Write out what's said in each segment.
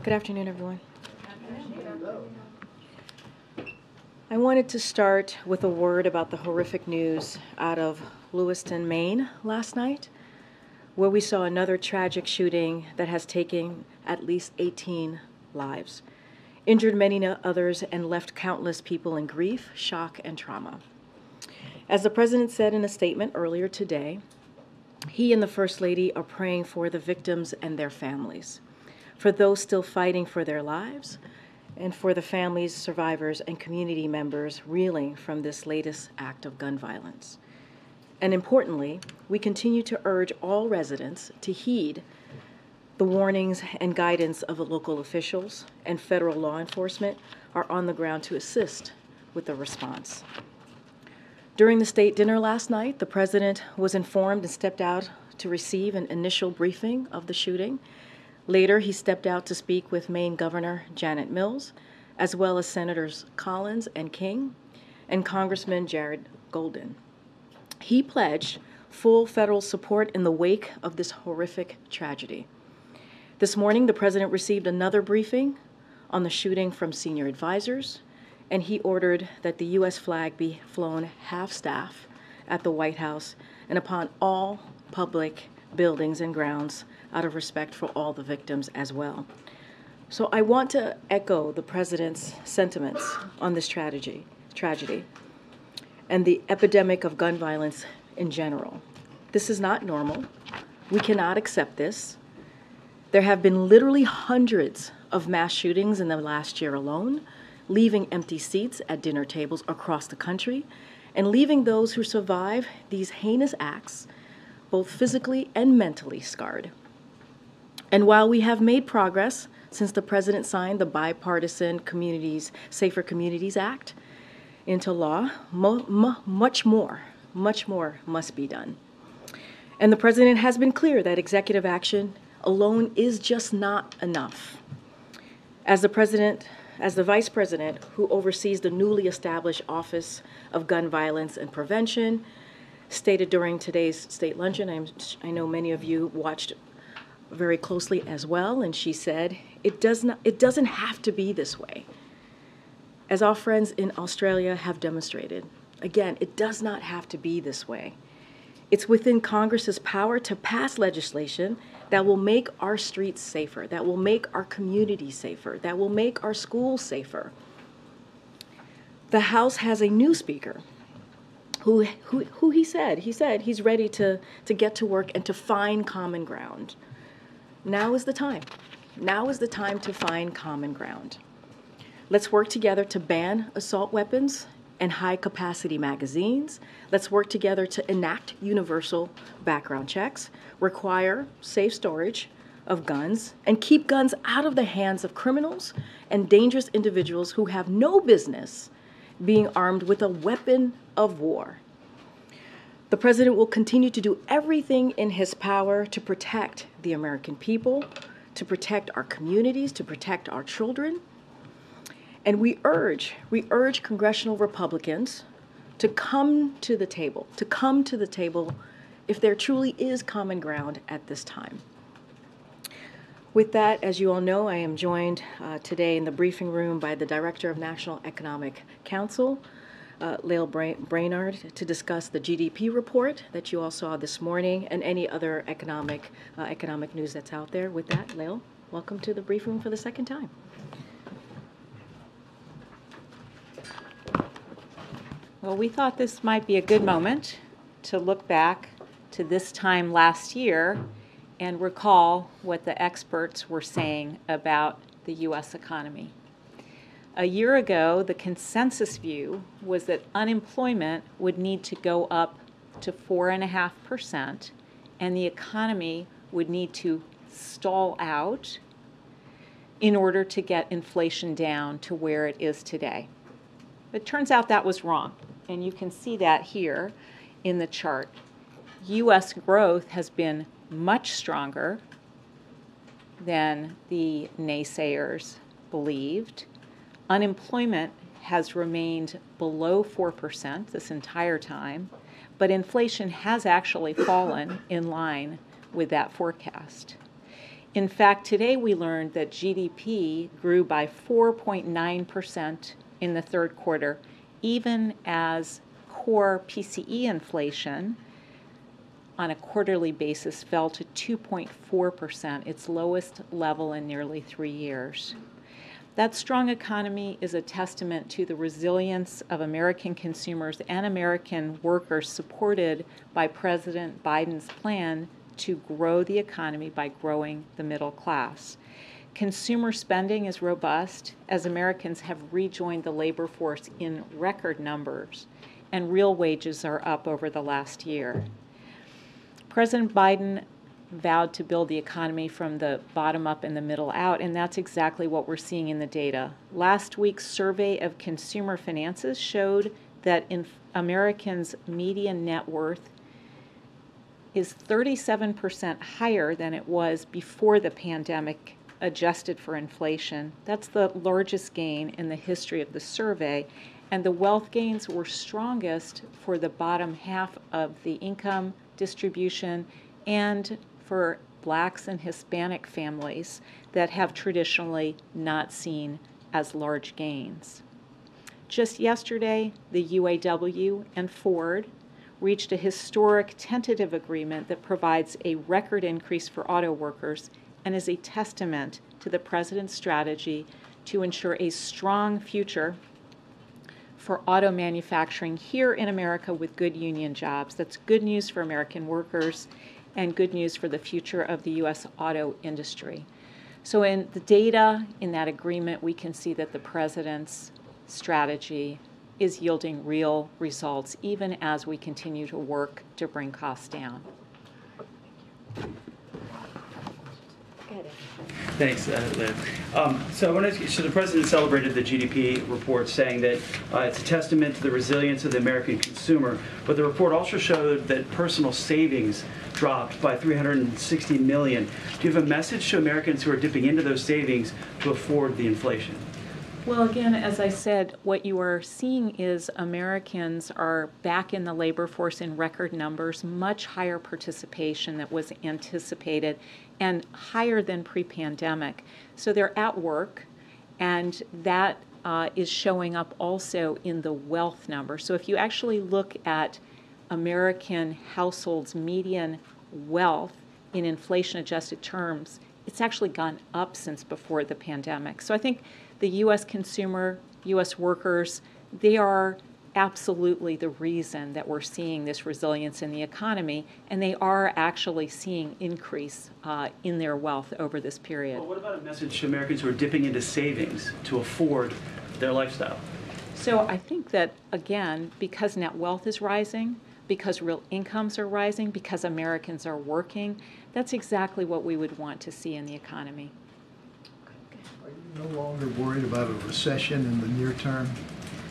Good afternoon, everyone. I wanted to start with a word about the horrific news out of Lewiston, Maine last night, where we saw another tragic shooting that has taken at least 18 lives, injured many others, and left countless people in grief, shock, and trauma. As the President said in a statement earlier today, he and the First Lady are praying for the victims and their families, for those still fighting for their lives, and for the families, survivors, and community members reeling from this latest act of gun violence. And importantly, we continue to urge all residents to heed the warnings and guidance of the local officials, and federal law enforcement are on the ground to assist with the response. During the state dinner last night, the President was informed and stepped out to receive an initial briefing of the shooting. Later, he stepped out to speak with Maine Governor Janet Mills, as well as Senators Collins and King, and Congressman Jared Golden. He pledged full federal support in the wake of this horrific tragedy. This morning, the President received another briefing on the shooting from senior advisors, and he ordered that the U.S. flag be flown half-staff at the White House and upon all public buildings and grounds out of respect for all the victims as well. So I want to echo the President's sentiments on this tragedy and the epidemic of gun violence in general. This is not normal. We cannot accept this. There have been literally hundreds of mass shootings in the last year alone, leaving empty seats at dinner tables across the country, and leaving those who survive these heinous acts both physically and mentally scarred. And while we have made progress since the President signed the bipartisan Safer Communities Act into law, much more must be done. And the President has been clear that executive action alone is just not enough. As the Vice President who oversees the newly established Office of Gun Violence and Prevention, stated during today's state luncheon, I know many of you watched very closely as well, and she said, it doesn't have to be this way. As our friends in Australia have demonstrated, again, it does not have to be this way. It's within Congress's power to pass legislation that will make our streets safer, that will make our communities safer, that will make our schools safer. The House has a new speaker who he said he's ready to get to work and to find common ground. Now is the time. Now is the time to find common ground. Let's work together to ban assault weapons and high-capacity magazines. Let's work together to enact universal background checks, require safe storage of guns, and keep guns out of the hands of criminals and dangerous individuals who have no business being armed with a weapon of war. The President will continue to do everything in his power to protect the American people, to protect our communities, to protect our children. And we urge congressional Republicans to come to the table if there truly is common ground at this time. With that, as you all know, I am joined today in the briefing room by the Director of National Economic Council, Lael Brainard, to discuss the GDP report that you all saw this morning and any other economic news that's out there. With that, Lael, welcome to the briefing room for the second time. Well, we thought this might be a good moment to look back to this time last year and recall what the experts were saying about the U.S. economy. A year ago, the consensus view was that unemployment would need to go up to 4.5%, and the economy would need to stall out in order to get inflation down to where it is today. It turns out that was wrong, and you can see that here in the chart. U.S. growth has been much stronger than the naysayers believed. Unemployment has remained below 4% this entire time, but inflation has actually fallen in line with that forecast. In fact, today we learned that GDP grew by 4.9% in the third quarter, even as core PCE inflation on a quarterly basis fell to 2.4%, its lowest level in nearly 3 years. That strong economy is a testament to the resilience of American consumers and American workers, supported by President Biden's plan to grow the economy by growing the middle class. Consumer spending is robust as Americans have rejoined the labor force in record numbers, and real wages are up over the last year. President Biden vowed to build the economy from the bottom up and the middle out, and that's exactly what we're seeing in the data. Last week's survey of consumer finances showed that Americans' median net worth is 37% higher than it was before the pandemic, adjusted for inflation. That's the largest gain in the history of the survey, and the wealth gains were strongest for the bottom half of the income distribution and for Blacks and Hispanic families that have traditionally not seen as large gains. Just yesterday, the UAW and Ford reached a historic tentative agreement that provides a record increase for auto workers and is a testament to the president's strategy to ensure a strong future for auto manufacturing here in America with good union jobs. That's good news for American workers and good news for the future of the U.S. auto industry. So in the data in that agreement, we can see that the president's strategy is yielding real results, even as we continue to work to bring costs down. Thanks, Liv. So I want to ask you, so the president celebrated the GDP report, saying that it's a testament to the resilience of the American consumer, but the report also showed that personal savings dropped by $360 million. Do you have a message to Americans who are dipping into those savings to afford the inflation? Well, again, as I said, what you are seeing is Americans are back in the labor force in record numbers, much higher participation that was anticipated, and higher than pre-pandemic. So they're at work, and that is showing up also in the wealth number. So if you actually look at American households' median wealth in inflation-adjusted terms, it's actually gone up since before the pandemic. So I think the U.S. consumer, U.S. workers, they are absolutely the reason that we're seeing this resilience in the economy, and they are actually seeing increase in their wealth over this period. Well, what about a message to Americans who are dipping into savings to afford their lifestyle? So I think that, again, because net wealth is rising, because real incomes are rising, because Americans are working, that's exactly what we would want to see in the economy. Are you no longer worried about a recession in the near term?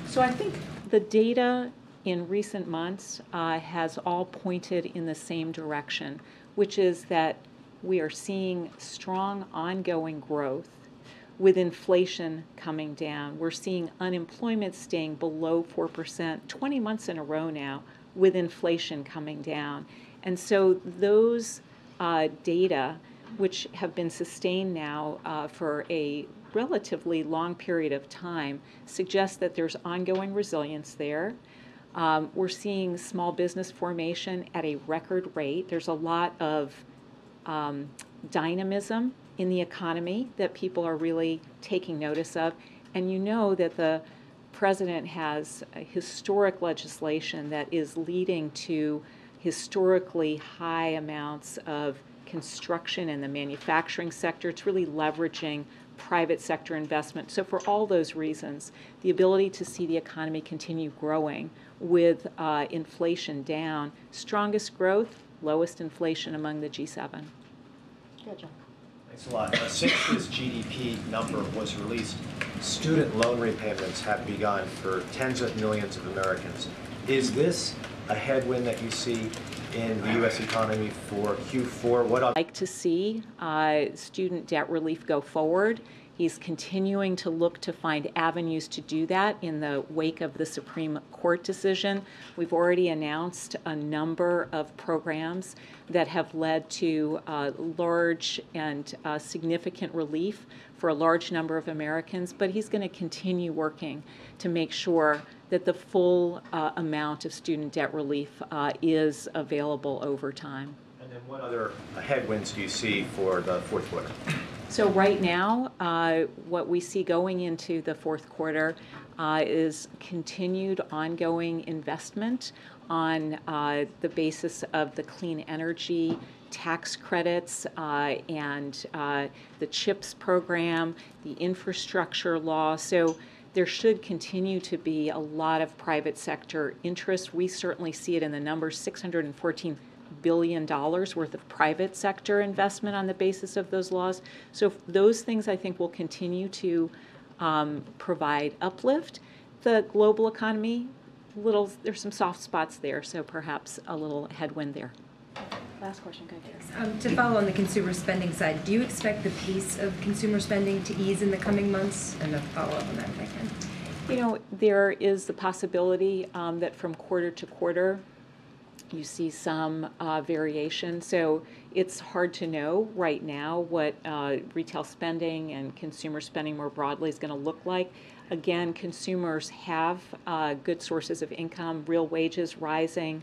So I think the data in recent months has all pointed in the same direction, which is that we are seeing strong ongoing growth with inflation coming down. We're seeing unemployment staying below 4%, 20 months in a row now, with inflation coming down. And so those data, which have been sustained now for a relatively long period of time, suggest that there's ongoing resilience there. We're seeing small business formation at a record rate. There's a lot of dynamism in the economy that people are really taking notice of. And you know that the president has a historic legislation that is leading to historically high amounts of construction in the manufacturing sector. It's really leveraging private sector investment. So for all those reasons, the ability to see the economy continue growing with inflation down, strongest growth, lowest inflation among the G7. Good, John. Thanks a lot. Since this GDP number was released, student loan repayments have begun for tens of millions of Americans. Is this a headwind that you see in the U.S. economy for Q4? What I'd like to see student debt relief go forward He's continuing to look to find avenues to do that in the wake of the Supreme Court decision. We've already announced a number of programs that have led to large and significant relief for a large number of Americans, but he's going to continue working to make sure that the full amount of student debt relief is available over time. And then what other headwinds do you see for the fourth quarter? So right now, what we see going into the fourth quarter is continued ongoing investment on the basis of the clean energy tax credits and the CHIPS program, the infrastructure law. So there should continue to be a lot of private sector interest. We certainly see it in the numbers, $614 billion worth of private sector investment on the basis of those laws. So those things I think will continue to provide uplift. The global economy, there's some soft spots there, so perhaps a little headwind there. Last question, go ahead. To follow on the consumer spending side, do you expect the pace of consumer spending to ease in the coming months? And a follow-up on that if I can. You know, there is the possibility that from quarter to quarter you see some variation. So it's hard to know right now what retail spending and consumer spending more broadly is going to look like. Again, consumers have good sources of income, real wages rising,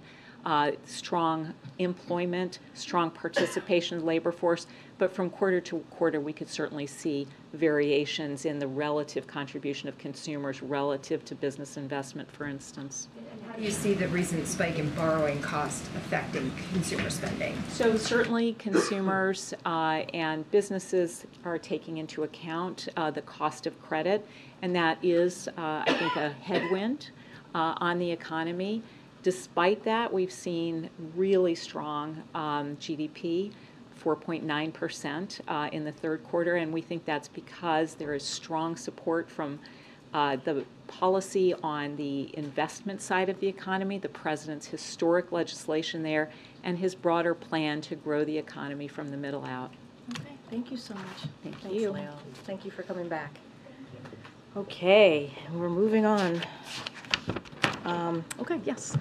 strong employment, strong participation in the labor force, but from quarter to quarter we could certainly see variations in the relative contribution of consumers relative to business investment, for instance. And how do you see the recent spike in borrowing cost affecting consumer spending? So certainly consumers and businesses are taking into account the cost of credit, and that is, I think, a headwind on the economy. Despite that, we've seen really strong GDP, 4.9% in the third quarter, and we think that's because there is strong support from the policy on the investment side of the economy, the president's historic legislation there, and his broader plan to grow the economy from the middle out. Okay, thank you so much. Thanks, you. Leo. Thank you for coming back. Okay, we're moving on. Okay, yes.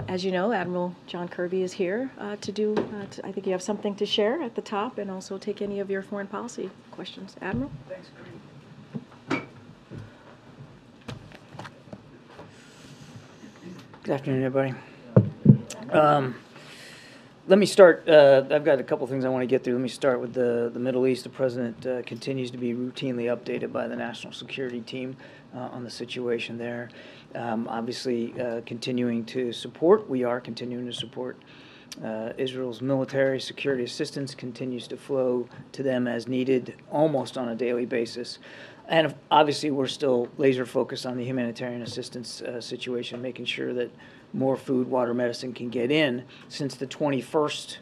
As you know, Admiral John Kirby is here I think you have something to share at the top and also take any of your foreign policy questions. Admiral? Thanks, Karine. Good afternoon, everybody. Let me start. I've got a couple things I want to get through. Let me start with the Middle East. The president continues to be routinely updated by the national security team on the situation there. Obviously, continuing to support. We are continuing to support Israel's military. Security assistance continues to flow to them as needed, almost on a daily basis. And obviously, we're still laser focused on the humanitarian assistance situation, making sure that more food, water, medicine can get in. Since the 21st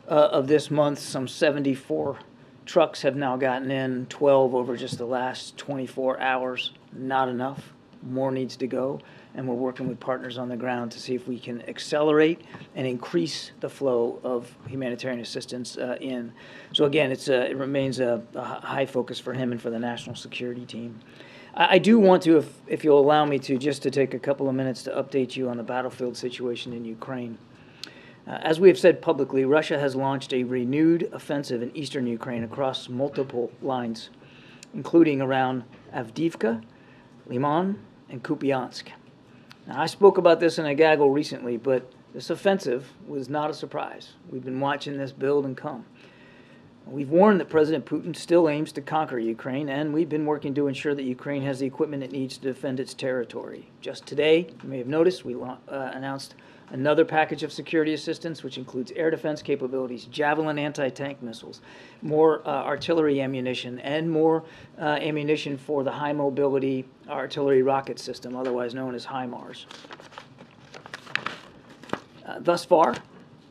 of this month, some 74 trucks have now gotten in, 12 over just the last 24 hours. Not enough. More needs to go. And we're working with partners on the ground to see if we can accelerate and increase the flow of humanitarian assistance in. So again, it remains a high focus for him and for the national security team. I do want to, if you'll allow me to, just to take a couple of minutes to update you on the battlefield situation in Ukraine. As we have said publicly, Russia has launched a renewed offensive in eastern Ukraine across multiple lines, including around Avdiivka, Liman, and Kupiansk. Now, I spoke about this in a gaggle recently, but this offensive was not a surprise. We've been watching this build and come. We've warned that President Putin still aims to conquer Ukraine, and we've been working to ensure that Ukraine has the equipment it needs to defend its territory. Just today, you may have noticed, we announced another package of security assistance, which includes air defense capabilities, Javelin anti-tank missiles, more artillery ammunition, and more ammunition for the high mobility artillery rocket system, otherwise known as HIMARS. Thus far,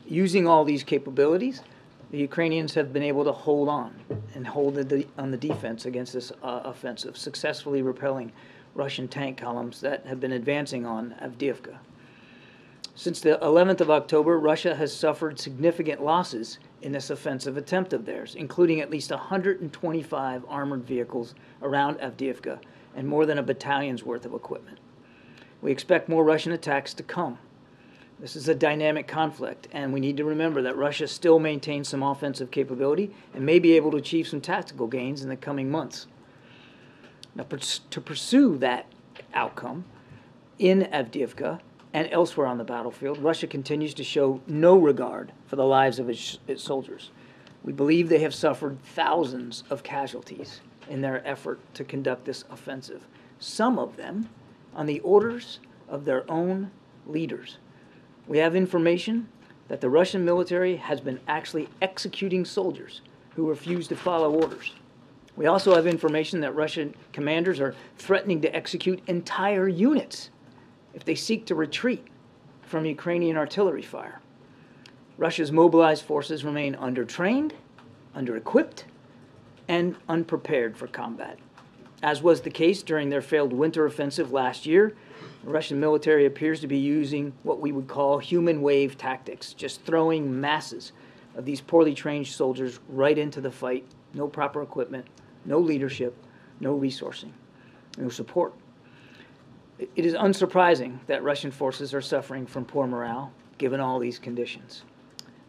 using all these capabilities, the Ukrainians have been able to hold on and hold on the defense against this offensive, successfully repelling Russian tank columns that have been advancing on Avdiivka. Since the 11th of October, Russia has suffered significant losses in this offensive attempt of theirs, including at least 125 armored vehicles around Avdiivka and more than a battalion's worth of equipment. We expect more Russian attacks to come. This is a dynamic conflict, and we need to remember that Russia still maintains some offensive capability and may be able to achieve some tactical gains in the coming months. Now, to pursue that outcome in Avdiivka and elsewhere on the battlefield, Russia continues to show no regard for the lives of its soldiers. We believe they have suffered thousands of casualties in their effort to conduct this offensive, some of them on the orders of their own leaders. We have information that the Russian military has been actually executing soldiers who refuse to follow orders. We also have information that Russian commanders are threatening to execute entire units if they seek to retreat from Ukrainian artillery fire. Russia's mobilized forces remain undertrained, under-equipped, and unprepared for combat. As was the case during their failed winter offensive last year, the Russian military appears to be using what we would call human wave tactics, just throwing masses of these poorly trained soldiers right into the fight. No proper equipment, no leadership, no resourcing, no support. It is unsurprising that Russian forces are suffering from poor morale, given all these conditions.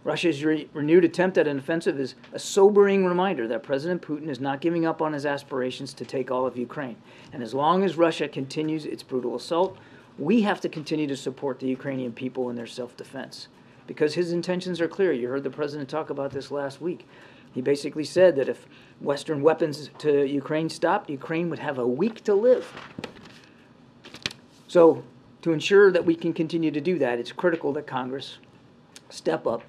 Russia's renewed attempt at an offensive is a sobering reminder that President Putin is not giving up on his aspirations to take all of Ukraine. And as long as Russia continues its brutal assault, we have to continue to support the Ukrainian people in their self-defense, because his intentions are clear. You heard the president talk about this last week. He basically said that if Western weapons to Ukraine stopped, Ukraine would have a week to live. So to ensure that we can continue to do that, it's critical that Congress step up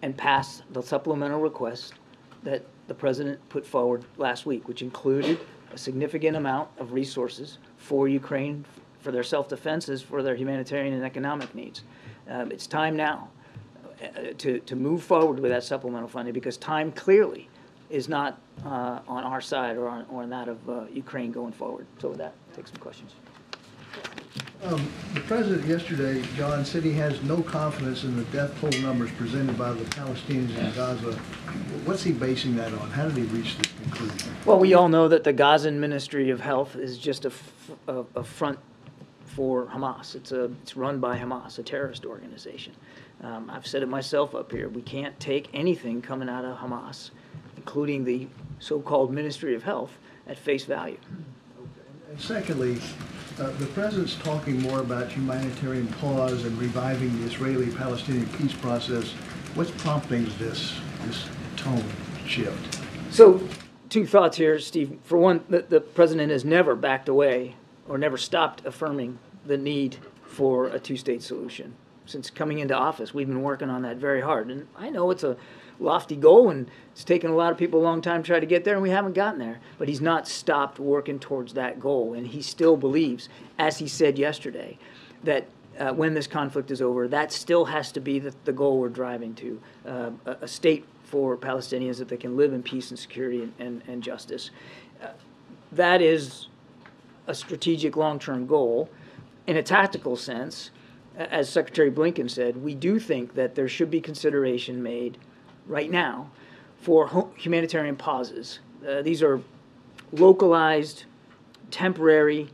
and pass the supplemental request that the president put forward last week, which included a significant amount of resources for Ukraine, for their self-defenses, for their humanitarian and economic needs. It's time now to move forward with that supplemental funding, because time clearly is not on our side or on that of Ukraine going forward. So with that, take some questions. The president yesterday, John, said he has no confidence in the death toll numbers presented by the Palestinians in Gaza. What's he basing that on? How did he reach this conclusion? Well, we all know that the Gazan Ministry of Health is just a front for Hamas. It's run by Hamas, a terrorist organization. I've said it myself up here. We can't take anything coming out of Hamas, including the so-called Ministry of Health, at face value. Okay. And secondly, the president's talking more about humanitarian pause and reviving the Israeli-Palestinian peace process. What's prompting this tone shift? So, two thoughts here, Steve. For one, the president has never backed away or never stopped affirming the need for a two-state solution. Since coming into office, we've been working on that very hard. And I know it's a lofty goal, and it's taken a lot of people a long time to try to get there, and we haven't gotten there. But he's not stopped working towards that goal, and he still believes, as he said yesterday, that when this conflict is over, that still has to be the goal we're driving to, a state for Palestinians that they can live in peace and security and justice. That is a strategic long-term goal. In a tactical sense, as Secretary Blinken said, we do think that there should be consideration made right now for humanitarian pauses. These are localized, temporary,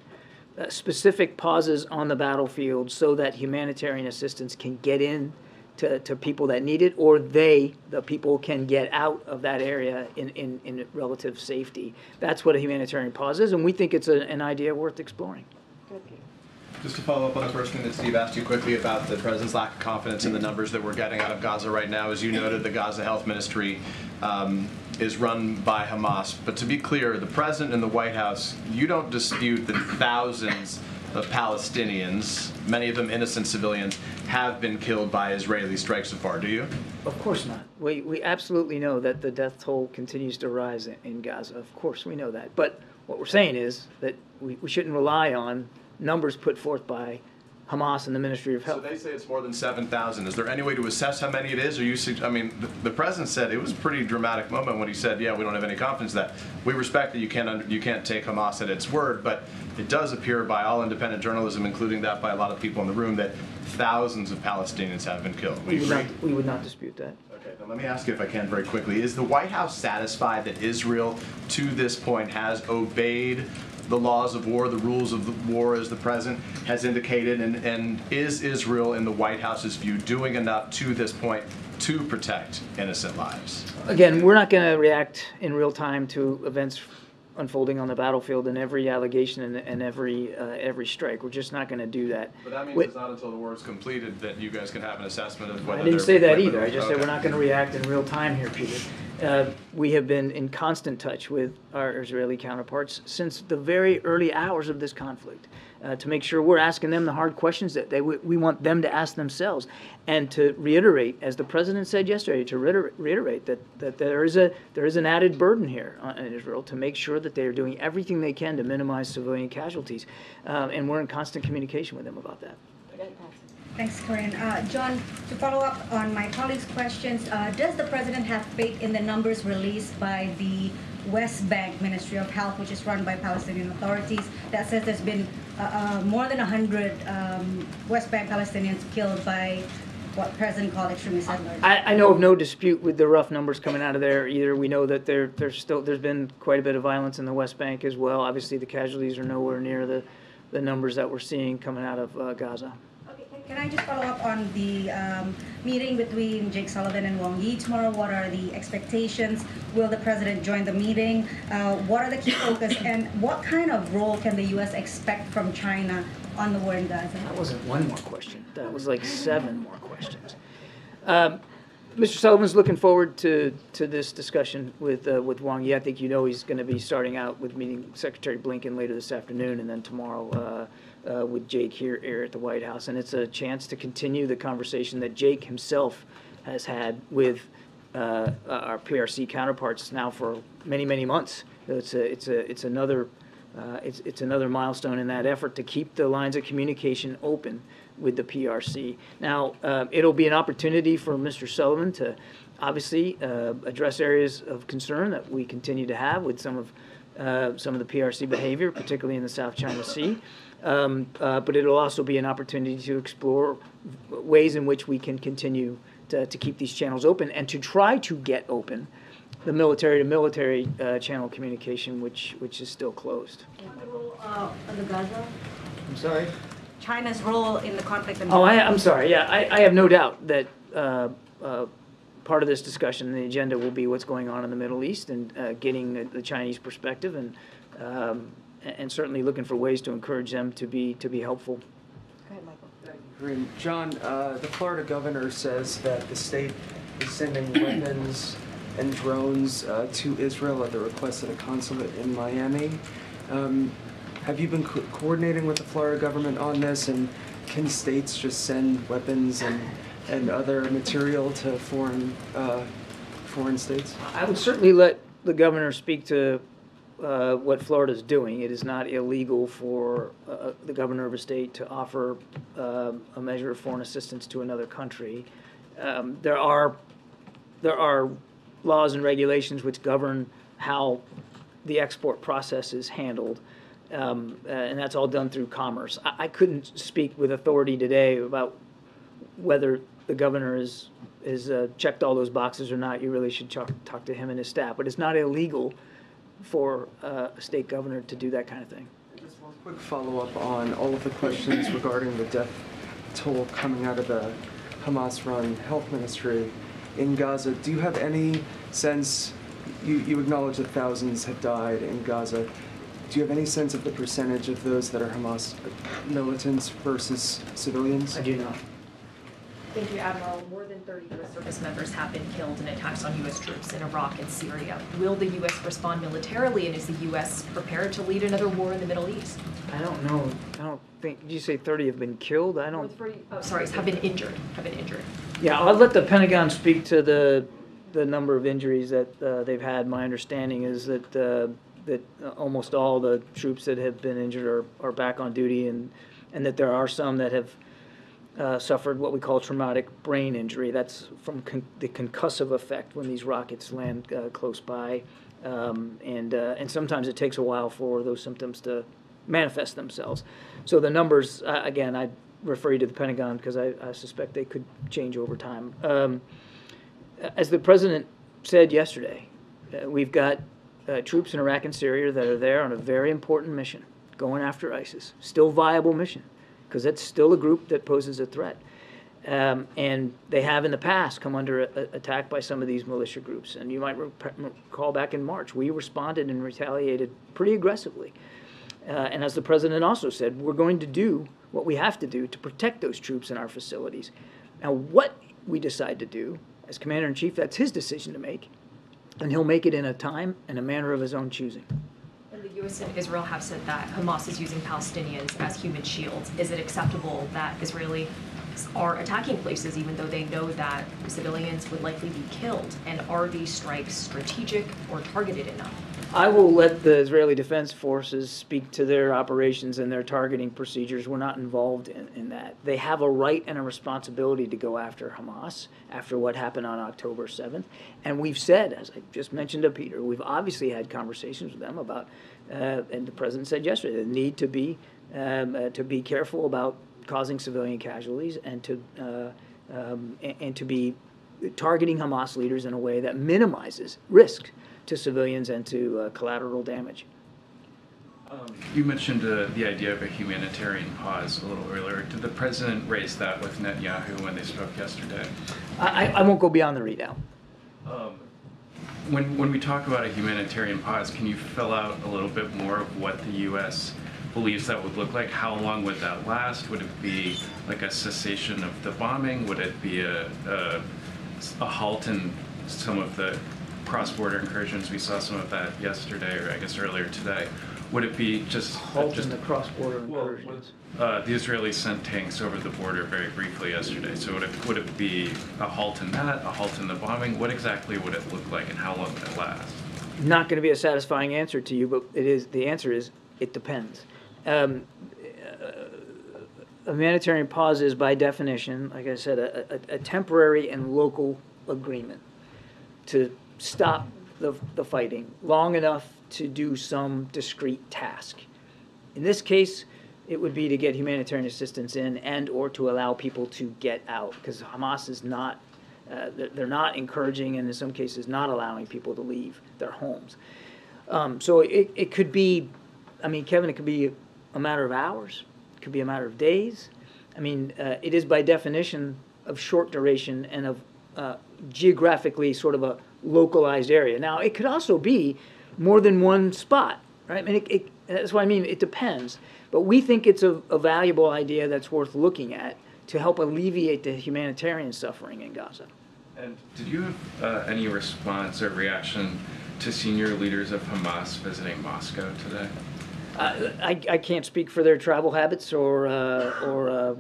specific pauses on the battlefield so that humanitarian assistance can get in to people that need it, or the people can get out of that area in relative safety. That's what a humanitarian pause is, and we think it's an idea worth exploring. Just to follow up on the first thing that Steve asked you quickly about the president's lack of confidence in the numbers that we're getting out of Gaza right now. As you noted, the Gaza Health Ministry is run by Hamas. But to be clear, the president and the White House, you don't dispute that thousands of Palestinians, many of them innocent civilians, have been killed by Israeli strikes so far, do you? Of course not. We absolutely know that the death toll continues to rise in Gaza. Of course we know that. But what we're saying is that we shouldn't rely on numbers put forth by Hamas and the Ministry of So Health. they say it's more than 7,000. Is there any way to assess how many it is? Or I mean, the president said it was a pretty dramatic moment when he said, "Yeah, we don't have any confidence that we respect that you can't take Hamas at its word," but it does appear by all independent journalism, including that by a lot of people in the room, that thousands of Palestinians have been killed. Would you agree? We would not dispute that. Okay, then let me ask you if I can very quickly. Is the White House satisfied that Israel, to this point, has obeyed the laws of war, the rules of the war, as the president has indicated, and is Israel, in the White House's view, doing enough to this point to protect innocent lives? Again, we're not going to react in real time to events unfolding on the battlefield and every allegation and every strike. We're just not going to do that. But that means it's not until the war is completed that you guys can have an assessment of whether I didn't say that either. I just said Okay. we're not going to react in real time here, Peter. We have been in constant touch with our Israeli counterparts since the very early hours of this conflict to make sure we're asking them the hard questions that we want them to ask themselves, and to reiterate, as the president said yesterday, to reiterate that there is an added burden here on Israel to make sure that they are doing everything they can to minimize civilian casualties, and we're in constant communication with them about that. Thanks, Karine. John, to follow up on my colleague's questions, does the president have faith in the numbers released by the West Bank Ministry of Health, which is run by Palestinian authorities, that says there's been more than 100 West Bank Palestinians killed by what President called extremist settlers? I know of no dispute with the rough numbers coming out of there either. We know that there's been quite a bit of violence in the West Bank as well. Obviously, the casualties are nowhere near the numbers that we're seeing coming out of Gaza. Can I just follow up on the meeting between Jake Sullivan and Wang Yi tomorrow? What are the expectations? Will the president join the meeting? What are the key focus? And what kind of role can the U.S. expect from China on the war in Gaza? That wasn't one more question. That was like 7 more questions. Mr. Sullivan's looking forward to this discussion with Wang Yi. I think you know he's going to be starting out with meeting Secretary Blinken later this afternoon, and then tomorrow with Jake here at the White House. And it's a chance to continue the conversation that Jake himself has had with our PRC counterparts now for many, many months. It's another milestone in that effort to keep the lines of communication open with the PRC. Now, it'll be an opportunity for Mr. Sullivan to obviously address areas of concern that we continue to have with some of the PRC behavior, particularly in the South China Sea. But it'll also be an opportunity to explore ways in which we can continue to keep these channels open and to try to get open the military-to-military channel communication, which is still closed. The role of the Gaza? I'm sorry? China's role in the conflict in Oh, Gaza? I'm sorry. Yeah, I have no doubt that part of this discussion, the agenda will be what's going on in the Middle East and getting the Chinese perspective and certainly looking for ways to encourage them to be helpful. Go ahead, Michael. Green. John, the Florida governor says that the state is sending weapons and drones to Israel at the request of the consulate in Miami. Have you been coordinating with the Florida government on this, and can states just send weapons and other material to foreign states? I would certainly let the governor speak to what Florida's doing. It is not illegal for the governor of a state to offer a measure of foreign assistance to another country. There are laws and regulations which govern how the export process is handled, and that's all done through commerce. I couldn't speak with authority today about whether the governor is checked all those boxes or not. You really should talk to him and his staff. But it's not illegal for a state governor to do that kind of thing. Just one quick follow-up on all of the questions regarding the death toll coming out of the Hamas-run health ministry in Gaza. Do you have any sense, you acknowledge that thousands have died in Gaza, do you have any sense of the percentage of those that are Hamas militants versus civilians? I do not. Thank you, Admiral. More than 30 U.S. service members have been killed in attacks on U.S. troops in Iraq and Syria. Will the U.S. respond militarily, and is the U.S. prepared to lead another war in the Middle East? I don't know. I don't think. Did you say 30 have been killed? I don't. Have been injured. Yeah, I'll let the Pentagon speak to the number of injuries that they've had. My understanding is that almost all the troops that have been injured are back on duty and and that there are some that have suffered what we call traumatic brain injury. That's from the concussive effect when these rockets land close by, and sometimes it takes a while for those symptoms to manifest themselves. So the numbers, again, I refer you to the Pentagon because I suspect they could change over time. As the president said yesterday, we've got troops in Iraq and Syria that are there on a very important mission, going after ISIS. Still viable mission, because that's still a group that poses a threat. And they have in the past come under attack by some of these militia groups. And you might recall back in March, we responded and retaliated pretty aggressively. And as the president also said, we're going to do what we have to do to protect those troops in our facilities. Now, what we decide to do as commander-in-chief, that's his decision to make. And he'll make it in a time and a manner of his own choosing. And the U.S. and Israel have said that Hamas is using Palestinians as human shields. Is it acceptable that Israelis are attacking places even though they know that civilians would likely be killed? And are these strikes strategic or targeted enough? I will let the Israeli Defense Forces speak to their operations and their targeting procedures. We're not involved in that. They have a right and a responsibility to go after Hamas after what happened on October 7th. And we've said, as I just mentioned to Peter, we've obviously had conversations with them about, and the president said yesterday, the need to be careful about causing civilian casualties and to be targeting Hamas leaders in a way that minimizes risk to civilians and to collateral damage. You mentioned the idea of a humanitarian pause a little earlier. Did the president raise that with Netanyahu when they spoke yesterday? I won't go beyond the readout. When we talk about a humanitarian pause, can you fill out a little bit more of what the U.S. believes that would look like? How long would that last? Would it be like a cessation of the bombing? Would it be a halt in some of the cross-border incursions? We saw some of that yesterday, or I guess earlier today. Would it be just in the cross-border incursions? The Israelis sent tanks over the border very briefly yesterday. So would it be a halt in that, a halt in the bombing? What exactly would it look like, and how long would it last? Not going to be a satisfying answer to you, but the answer is it depends. A humanitarian pause is, by definition, like I said, a temporary and local agreement to stop the fighting long enough to do some discrete task. In this case, it would be to get humanitarian assistance in and or to allow people to get out, because Hamas is not, they're not encouraging and in some cases not allowing people to leave their homes. So it could be, I mean, Kevin, it could be a matter of hours, it could be a matter of days. I mean, it is by definition of short duration and of geographically sort of a localized area. Now, it could also be more than one spot, right? I mean, that's what I mean, it depends. But we think it's a valuable idea that's worth looking at to help alleviate the humanitarian suffering in Gaza. And did you have any response or reaction to senior leaders of Hamas visiting Moscow today? I can't speak for their travel habits or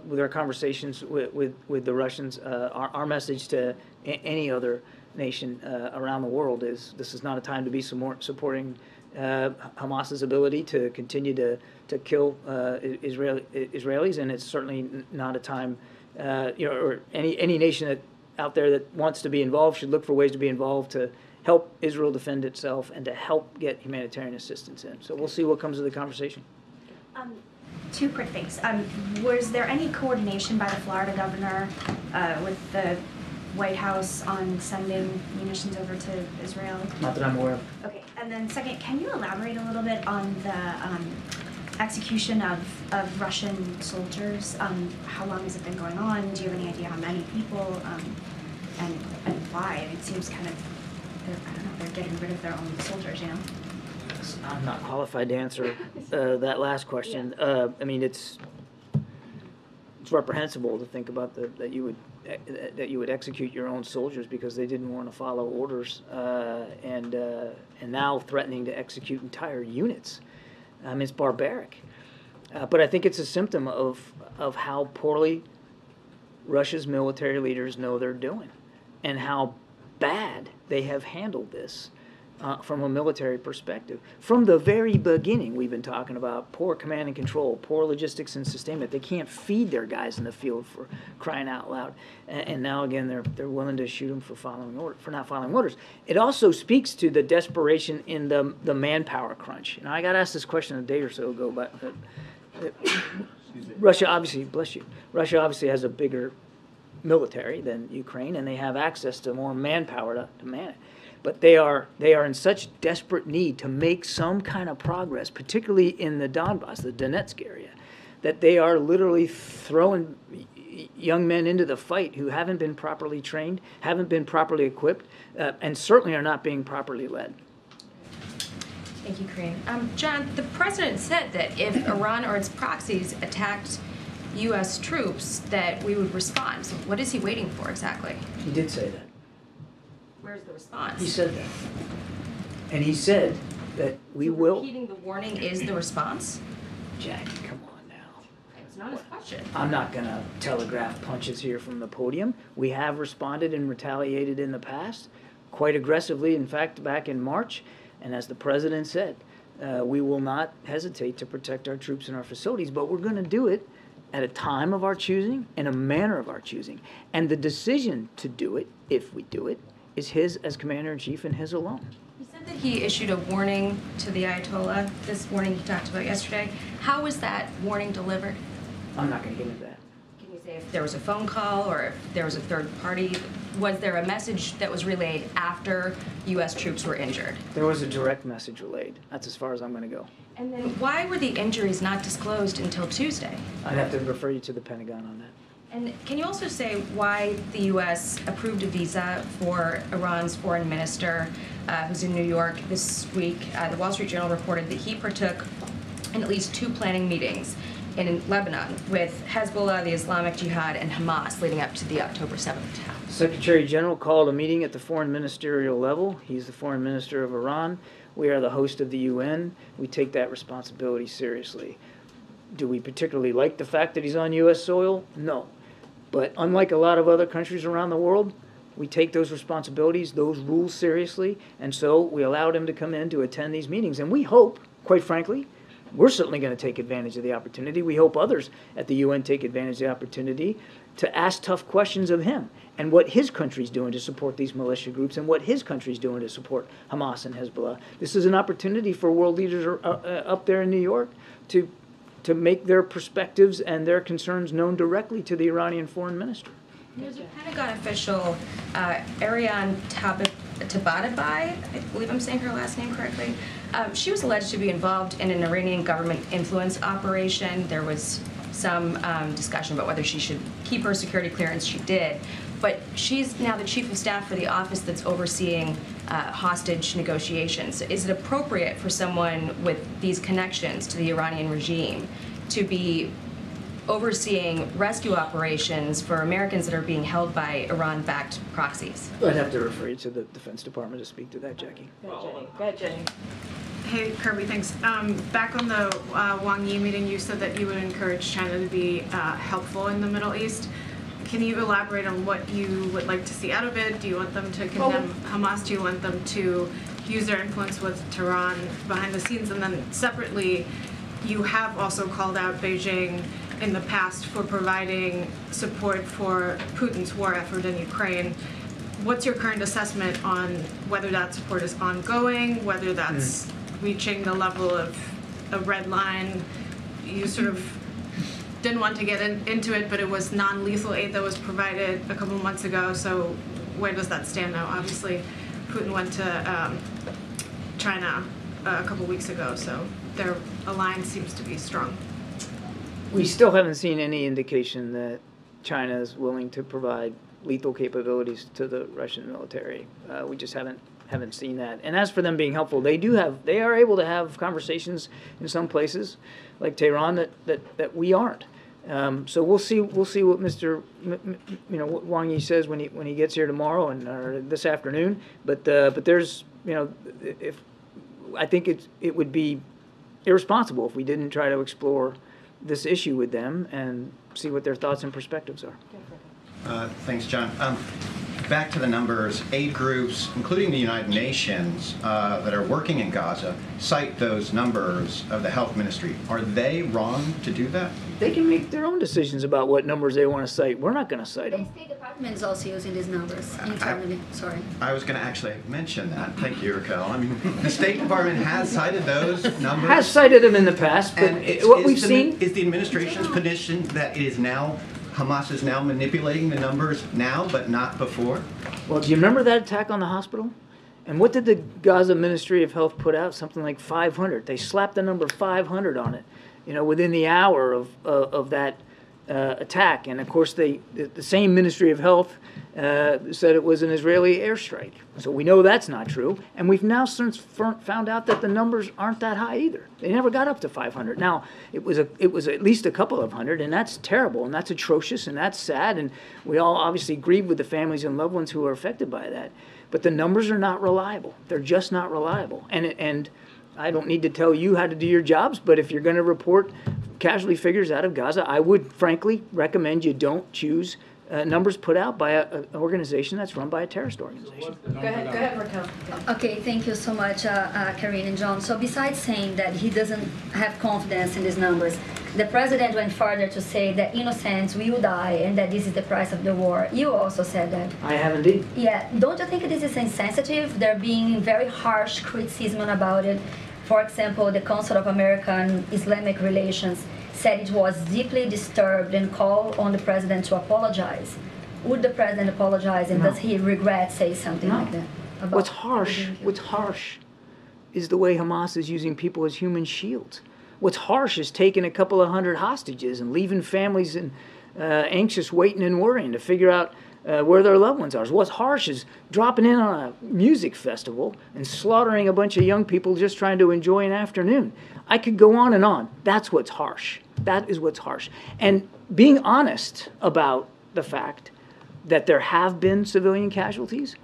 with their conversations with the Russians. Our message to any other nation around the world is this is not a time to be supporting Hamas's ability to continue to kill Israelis, and it's certainly not a time, or any nation out there that wants to be involved should look for ways to be involved to help Israel defend itself and to help get humanitarian assistance in. So we'll see what comes of the conversation. Two quick things. Was there any coordination by the Florida governor with the White House on sending munitions over to Israel? Not that I'm aware of. Okay, and then second, can you elaborate a little bit on the execution of Russian soldiers? How long has it been going on? Do you have any idea how many people and why? It seems kind of, I don't know, they're getting rid of their own soldiers, you know? I'm not qualified to answer that last question. Yeah. I mean, it's reprehensible to think about that you would execute your own soldiers because they didn't want to follow orders, and now threatening to execute entire units. It's barbaric. But I think it's a symptom of how poorly Russia's military leaders know they're doing, and how bad they have handled this. from a military perspective. From the very beginning, we've been talking about poor command and control, poor logistics and sustainment. They can't feed their guys in the field for crying out loud. And now again, they're willing to shoot them for not following orders. It also speaks to the desperation in the manpower crunch. And I got asked this question a day or so ago, but Russia obviously, bless you, Russia obviously has a bigger military than Ukraine, and they have access to more manpower to man it. But they are in such desperate need to make some kind of progress, particularly in the Donbass, the Donetsk area, that they are literally throwing young men into the fight who haven't been properly trained, haven't been properly equipped, and certainly are not being properly led. Thank you, Karine. John, the president said that if Iran or its proxies attacked U.S. troops, that we would respond. So what is he waiting for exactly? He did say that. Where's the response? He said that. And he said that we will. Repeating the warning is the response? Jackie, come on now. It's not his question. I'm not going to telegraph punches here from the podium. We have responded and retaliated in the past, quite aggressively, in fact, back in March. And as the president said, we will not hesitate to protect our troops and our facilities, but we're going to do it at a time of our choosing, in a manner of our choosing. And the decision to do it, if we do it, is his as commander-in-chief and his alone. He said that he issued a warning to the Ayatollah, this warning he talked about yesterday. How was that warning delivered? I'm not going to get into that. Can you say if there was a phone call or if there was a third party? Was there a message that was relayed after U.S. troops were injured? There was a direct message relayed. That's as far as I'm going to go. And then why were the injuries not disclosed until Tuesday? I'd have to refer you to the Pentagon on that. And can you also say why the U.S. approved a visa for Iran's foreign minister who's in New York this week? The Wall Street Journal reported that he partook in at least 2 planning meetings in Lebanon with Hezbollah, the Islamic Jihad, and Hamas leading up to the October 7th attack. Secretary General called a meeting at the foreign ministerial level. He's the foreign minister of Iran. We are the host of the UN. We take that responsibility seriously. Do we particularly like the fact that he's on U.S. soil? No. But unlike a lot of other countries around the world, we take those responsibilities, those rules seriously, and so we allowed him to come in to attend these meetings. And we hope, quite frankly, we're certainly going to take advantage of the opportunity. We hope others at the UN take advantage of the opportunity to ask tough questions of him and what his country's doing to support these militia groups and what his country's doing to support Hamas and Hezbollah. This is an opportunity for world leaders up there in New York to make their perspectives and their concerns known directly to the Iranian foreign minister. There's a Pentagon official, Ariane Tabatabai, I believe I'm saying her last name correctly. She was alleged to be involved in an Iranian government influence operation. There was some discussion about whether she should keep her security clearance. She did. But she's now the chief of staff for the office that's overseeing hostage negotiations. Is it appropriate for someone with these connections to the Iranian regime to be overseeing rescue operations for Americans that are being held by Iran-backed proxies? I'd have to refer you to the Defense Department to speak to that, Jackie. Go ahead, Jenny. Hey, Kirby, thanks. Back on the Wang Yi meeting, you said that you would encourage China to be helpful in the Middle East. Can you elaborate on what you would like to see out of it? Do you want them to condemn Hamas? Do you want them to use their influence with Tehran behind the scenes? And then separately, you have also called out Beijing in the past for providing support for Putin's war effort in Ukraine. What's your current assessment on whether that support is ongoing, whether that's reaching the level of a red line? You sort of didn't want to get into it, but it was non-lethal aid that was provided a couple months ago, so where does that stand now? Obviously, Putin went to China a couple weeks ago, so their alliance seems to be strong. We still haven't seen any indication that China is willing to provide lethal capabilities to the Russian military. We just haven't seen that. And as for them being helpful, they are able to have conversations in some places, like Tehran, that we aren't. So we'll see what Mr. What Wang Yi says when he gets here tomorrow or this afternoon. But there's I think it would be irresponsible if we didn't try to explore this issue with them and see what their thoughts and perspectives are. Thanks, John. back to the numbers, aid groups, including the United Nations, that are working in Gaza, cite those numbers of the health ministry. Are they wrong to do that? They can make their own decisions about what numbers they want to cite. We're not going to cite them. The State Department is also using these numbers internally. Sorry. I was going to actually mention that. Thank you, Raquel. I mean, the State Department has cited those numbers. Has cited them in the past, but what we've seen is the administration's position that it is now Hamas is now manipulating the numbers now, but not before. Well, do you remember that attack on the hospital? And what did the Gaza Ministry of Health put out? Something like 500. They slapped the number 500 on it, within the hour of that attack. And of course, the same Ministry of Health said it was an Israeli airstrike. So we know that's not true. And we've now since found out that the numbers aren't that high either. They never got up to 500. Now, it was at least a couple of hundred, and that's terrible, and that's atrocious, and that's sad. And we all obviously grieve with the families and loved ones who are affected by that. But the numbers are not reliable. They're just not reliable. And I don't need to tell you how to do your jobs, but if you're going to report casualty figures out of Gaza, I would frankly recommend you don't choose numbers put out by an organization that's run by a terrorist organization. Go ahead, Raquel. Okay, thank you so much, Karine and John. So besides saying that he doesn't have confidence in these numbers, the president went further to say that innocents will die and that this is the price of the war. You also said that. I have indeed. Yeah, don't you think this is insensitive? They're being very harsh criticism about it. For example, the Council of American Islamic Relations said it was deeply disturbed and called on the president to apologize. Would the president apologize, and does he regret say something like that? What's harsh is the way Hamas is using people as human shields. What's harsh is taking a couple of hundred hostages and leaving families anxious, waiting and worrying to figure out where their loved ones are. What's harsh is dropping in on a music festival and slaughtering a bunch of young people just trying to enjoy an afternoon. I could go on and on. That's what's harsh. That is what's harsh. And being honest about the fact that there have been civilian casualties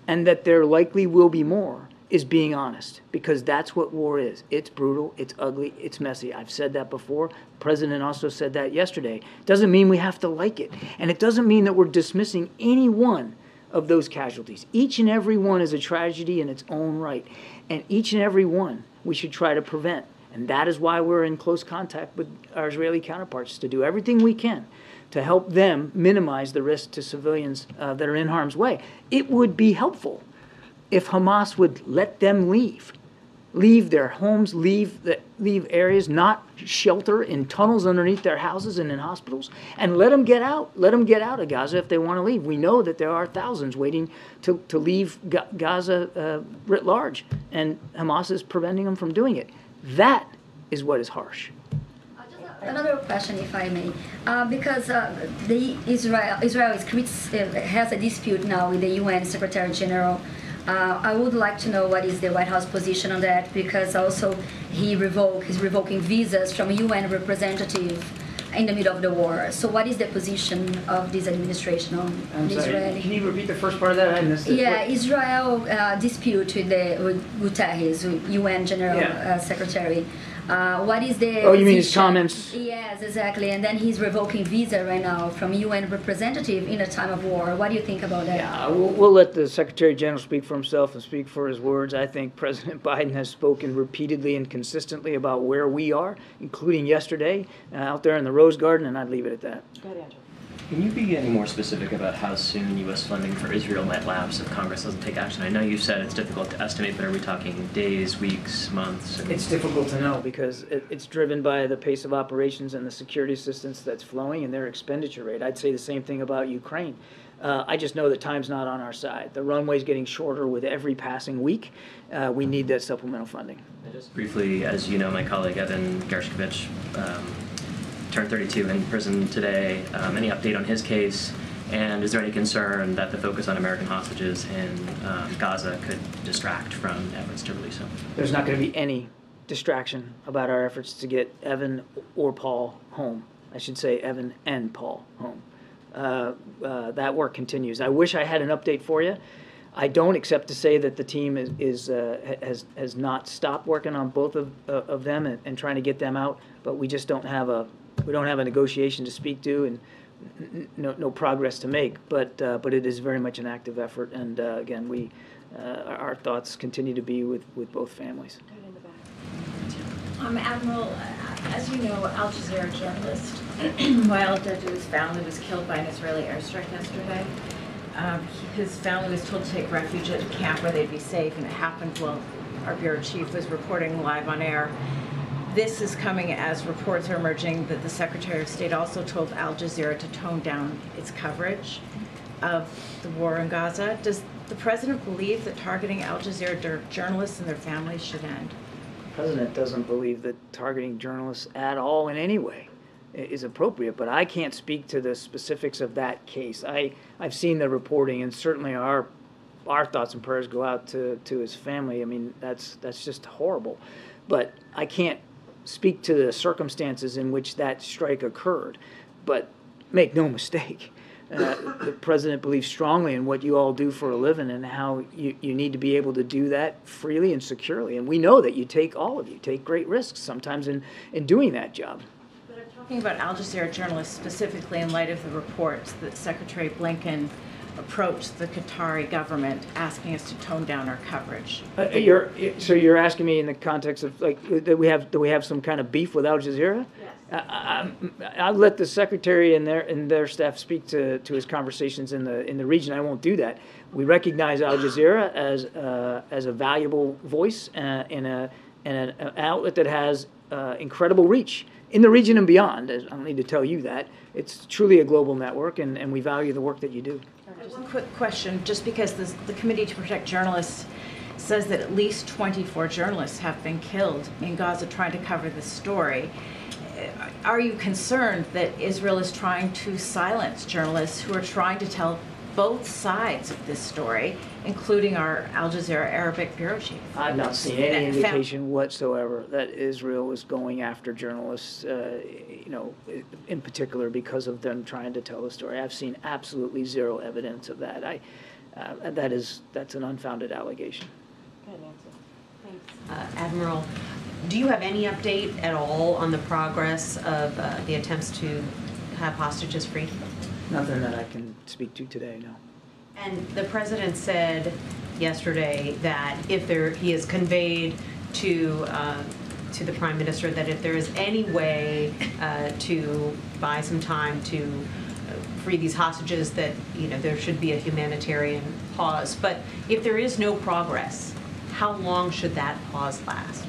and that there likely will be more is being honest, because that's what war is. It's brutal, it's ugly, it's messy. I've said that before. The president also said that yesterday. Doesn't mean we have to like it. And it doesn't mean that we're dismissing any one of those casualties. Each and every one is a tragedy in its own right. And each and every one we should try to prevent. And that is why we're in close contact with our Israeli counterparts, to do everything we can to help them minimize the risk to civilians that are in harm's way. It would be helpful if Hamas would let them leave their homes, leave areas, not shelter in tunnels underneath their houses and in hospitals, and let them get out. Let them get out of Gaza if they want to leave. We know that there are thousands waiting to leave Gaza writ large, and Hamas is preventing them from doing it. That is what is harsh. Another question, if I may, because Israel has a dispute now with the UN Secretary General. I would like to know what is the White House position on that, because also he's revoking visas from UN representative in the middle of the war. So what is the position of this administration on Israel? Can you repeat the first part of that? I missed it. Yeah, Israel dispute with Guterres, UN General Secretary. What is the Oh, you mean his comments? Yes, exactly. And then he's revoking visa right now from UN representative in a time of war. What do you think about that? Yeah, we'll let the Secretary General speak for himself and speak for his words. I think President Biden has spoken repeatedly and consistently about where we are, including yesterday out there in the Rose Garden, and I'd leave it at that. Go ahead, Andrew. Can you be any more specific about how soon U.S. funding for Israel might lapse if Congress doesn't take action? I know you've said it's difficult to estimate, but are we talking days, weeks, months? It's difficult to know because it's driven by the pace of operations and the security assistance that's flowing and their expenditure rate. I'd say the same thing about Ukraine. I just know that time's not on our side. The runway's getting shorter with every passing week. We need that supplemental funding. Just briefly, as you know, my colleague Evan Gershkovich turned 32 in prison today. Any update on his case? And is there any concern that the focus on American hostages in Gaza could distract from efforts to release him? There's not going to be any distraction about our efforts to get Evan or Paul home. I should say Evan and Paul home. That work continues. I wish I had an update for you. I don't, except to say that the team has not stopped working on both of them and trying to get them out. But we just don't have a negotiation to speak to, and no progress to make, but it is very much an active effort, and again, our thoughts continue to be with both families. Admiral, as you know, Al Jazeera journalist Wael Dahdouh's family was killed by an Israeli airstrike yesterday. His family was told to take refuge at a camp where they'd be safe, and it happened while our bureau chief was reporting live on air. This is coming as reports are emerging that the Secretary of State also told Al Jazeera to tone down its coverage of the war in Gaza. Does the President believe that targeting Al Jazeera journalists and their families should end? The President doesn't believe that targeting journalists at all in any way is appropriate, but I can't speak to the specifics of that case. I've seen the reporting, and certainly our thoughts and prayers go out to his family. I mean, that's just horrible. But I can't speak to the circumstances in which that strike occurred. But make no mistake, the President believes strongly in what you all do for a living and how you need to be able to do that freely and securely. And we know that all of you take great risks sometimes in doing that job. But I'm talking about Al Jazeera journalists specifically in light of the reports that Secretary Blinken approached the Qatari government asking us to tone down our coverage. So you're asking me in the context of do we have some kind of beef with Al Jazeera? Yes. I'll let the secretary and their staff speak to his conversations in the region. I won't do that. We recognize Al Jazeera as a valuable voice and an outlet that has incredible reach in the region and beyond. I don't need to tell you that. It's truly a global network, and we value the work that you do. One quick question, just because the Committee to Protect Journalists says that at least 24 journalists have been killed in Gaza trying to cover this story. Are you concerned that Israel is trying to silence journalists who are trying to tell both sides of this story, including our Al Jazeera Arabic bureau chief? I've not seen any indication whatsoever that Israel is going after journalists, in particular because of them trying to tell the story. I've seen absolutely zero evidence of that. That's an unfounded allegation. Good answer. Thanks. Admiral, do you have any update at all on the progress of the attempts to have hostages freed? Nothing that I can speak to today, no. And the President said yesterday that he has conveyed to the Prime Minister that if there is any way to buy some time to free these hostages, that there should be a humanitarian pause. But if there is no progress, how long should that pause last?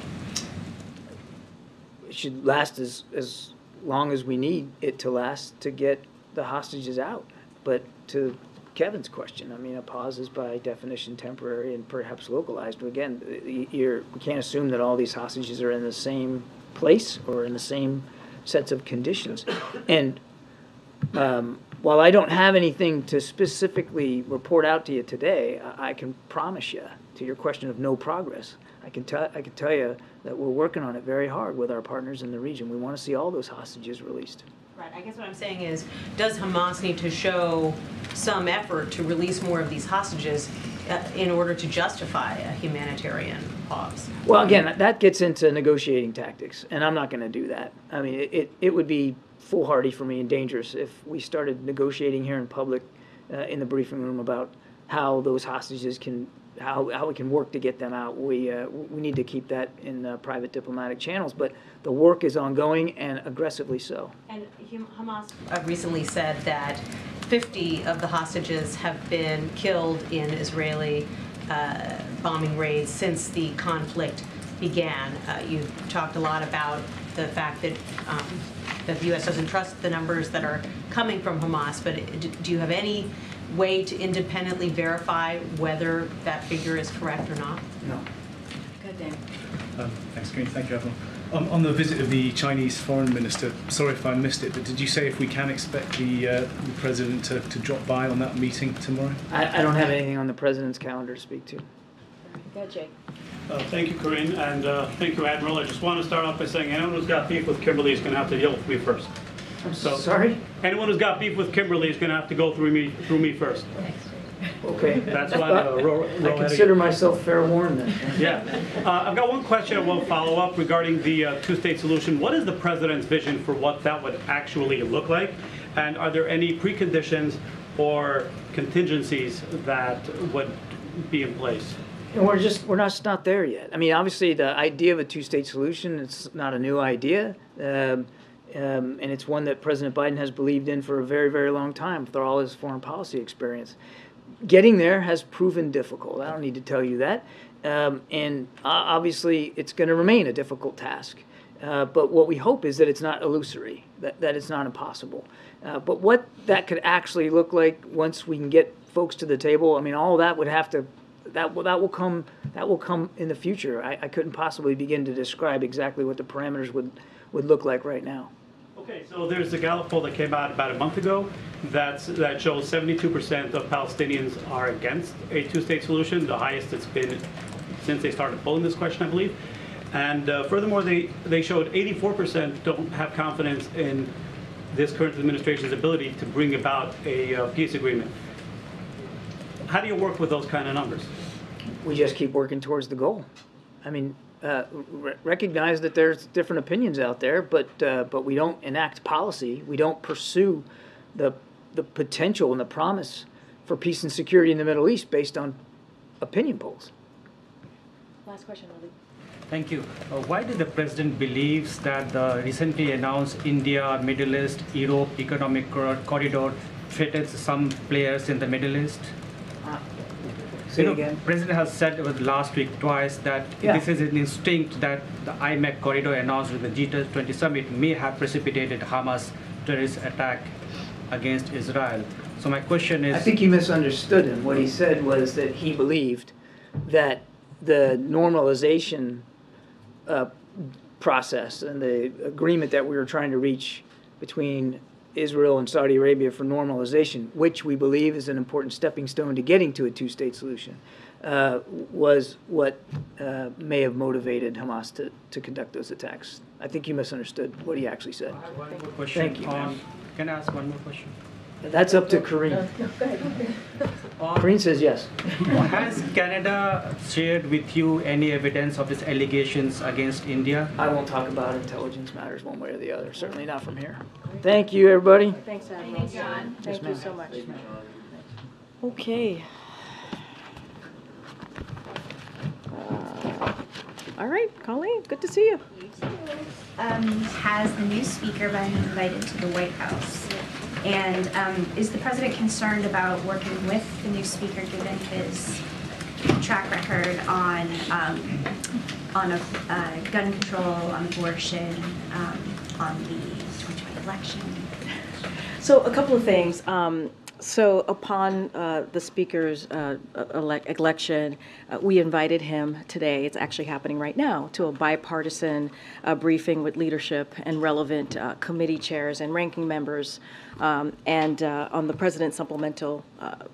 It should last as long as we need it to last to get the hostages out. But to Kevin's question, I mean, a pause is by definition temporary and perhaps localized. Again, we can't assume that all these hostages are in the same place or in the same sets of conditions. And while I don't have anything to specifically report out to you today, I can promise you, to your question of no progress, I can tell you that we're working on it very hard with our partners in the region. We want to see all those hostages released. Right. I guess what I'm saying is, does Hamas need to show some effort to release more of these hostages in order to justify a humanitarian pause? Well, again, that gets into negotiating tactics, and I'm not going to do that. I mean, it would be foolhardy for me and dangerous if we started negotiating here in public in the briefing room about how those hostages how we can work to get them out. We need to keep that in private diplomatic channels, but the work is ongoing and aggressively so. And Hamas recently said that 50 of the hostages have been killed in Israeli bombing raids since the conflict began. You've talked a lot about the fact that the U.S. doesn't trust the numbers that are coming from Hamas, but do you have any way to independently verify whether that figure is correct or not? No. Good, Dan. Thanks, Karine. Thank you, Admiral. On the visit of the Chinese foreign minister, sorry if I missed it, but did you say if we can expect the president to drop by on that meeting tomorrow? I don't have anything on the president's calendar to speak to. Go, Jake. Thank you, Karine, and thank you, Admiral. I just want to start off by saying anyone who's got beef with Kimberly is going to have to deal with me first. I'm sorry? Anyone who's got beef with Kimberly is going to have to go through me first. Okay. That's why I consider myself fair warned then. Yeah. I've got one question and one follow-up regarding the two-state solution. What is the president's vision for what that would actually look like? And are there any preconditions or contingencies that would be in place? And we're not there yet. I mean, obviously, the idea of a two-state solution, it's not a new idea. And it's one that President Biden has believed in for a very, very long time through all his foreign policy experience. Getting there has proven difficult. I don't need to tell you that. And obviously, it's going to remain a difficult task. But what we hope is that it's not illusory, that it's not impossible. But what that could actually look like once we can get folks to the table, I mean, all of that would have to, that will come in the future. I couldn't possibly begin to describe exactly what the parameters would look like right now. Okay, so there's a Gallup poll that came out about a month ago that shows 72% of Palestinians are against a two-state solution, the highest it's been since they started polling this question, I believe. And furthermore, they showed 84% don't have confidence in this current administration's ability to bring about a peace agreement. How do you work with those kind of numbers? We just keep working towards the goal. I mean, recognize that there's different opinions out there, but we don't enact policy. We don't pursue the potential and the promise for peace and security in the Middle East based on opinion polls. Last question, Lily. Thank you. Why do the President believes that the recently announced India, Middle East, Europe economic corridor threatens some players in the Middle East? Say again. President has said last week twice that this is an instinct that the IMEC corridor announced with the G20 summit may have precipitated Hamas terrorist attack against Israel. So my question is... I think you misunderstood him. What he said was that he believed that the normalization process and the agreement that we were trying to reach between Israel and Saudi Arabia for normalization, which we believe is an important stepping stone to getting to a two-state solution, was what may have motivated Hamas to conduct those attacks. I think you misunderstood what he actually said. I have one more question. Thank you. Can I ask one more question? That's up to Karine. No, go ahead. Karine says yes. Has Canada shared with you any evidence of its allegations against India? I won't talk about intelligence matters one way or the other. Certainly not from here. Thank you, everybody. Thanks, Admiral. Thanks, John. Thank you ma'am. so much. Okay. All right, Colleen, good to see you. You too. Has the new speaker been invited to the White House? And is the president concerned about working with the new speaker given his track record on gun control, on abortion, on the 2020 election? So a couple of things. So upon the speaker's election, we invited him today, it's actually happening right now, to a bipartisan briefing with leadership and relevant committee chairs and ranking members and on the president's supplemental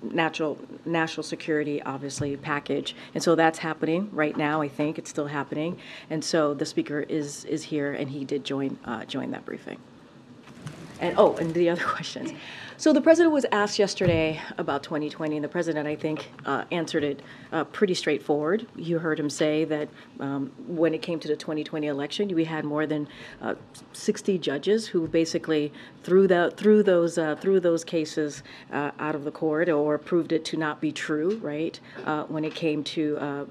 national security, obviously, package. And so that's happening right now, I think. It's still happening. And so the speaker is here, and he did join that briefing. And and the other questions. So the president was asked yesterday about 2020, and the president, I think, answered it pretty straightforward. You heard him say that when it came to the 2020 election, we had more than 60 judges who basically threw those cases out of the court or proved it to not be true, right? When it came to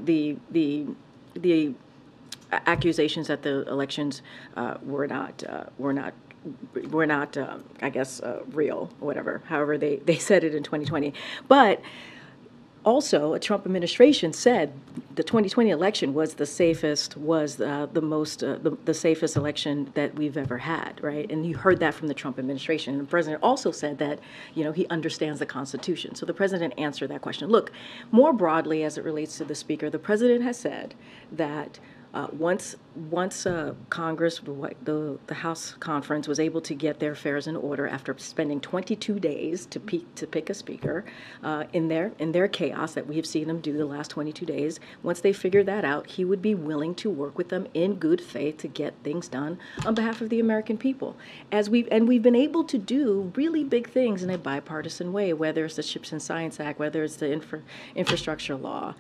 the accusations that the elections were not, I guess, real, or whatever, however they said it in 2020. But also, a Trump administration said the 2020 election was the safest, was the safest election that we've ever had, right? And you heard that from the Trump administration. And the president also said that, he understands the Constitution. So the president answered that question. Look, more broadly, as it relates to the speaker, the president has said that once Congress, the House conference, was able to get their affairs in order after spending 22 days to pick a speaker, in their chaos that we have seen them do the last 22 days, once they figured that out, he would be willing to work with them in good faith to get things done on behalf of the American people. We've been able to do really big things in a bipartisan way, whether it's the Chips and Science Act, whether it's the infrastructure law.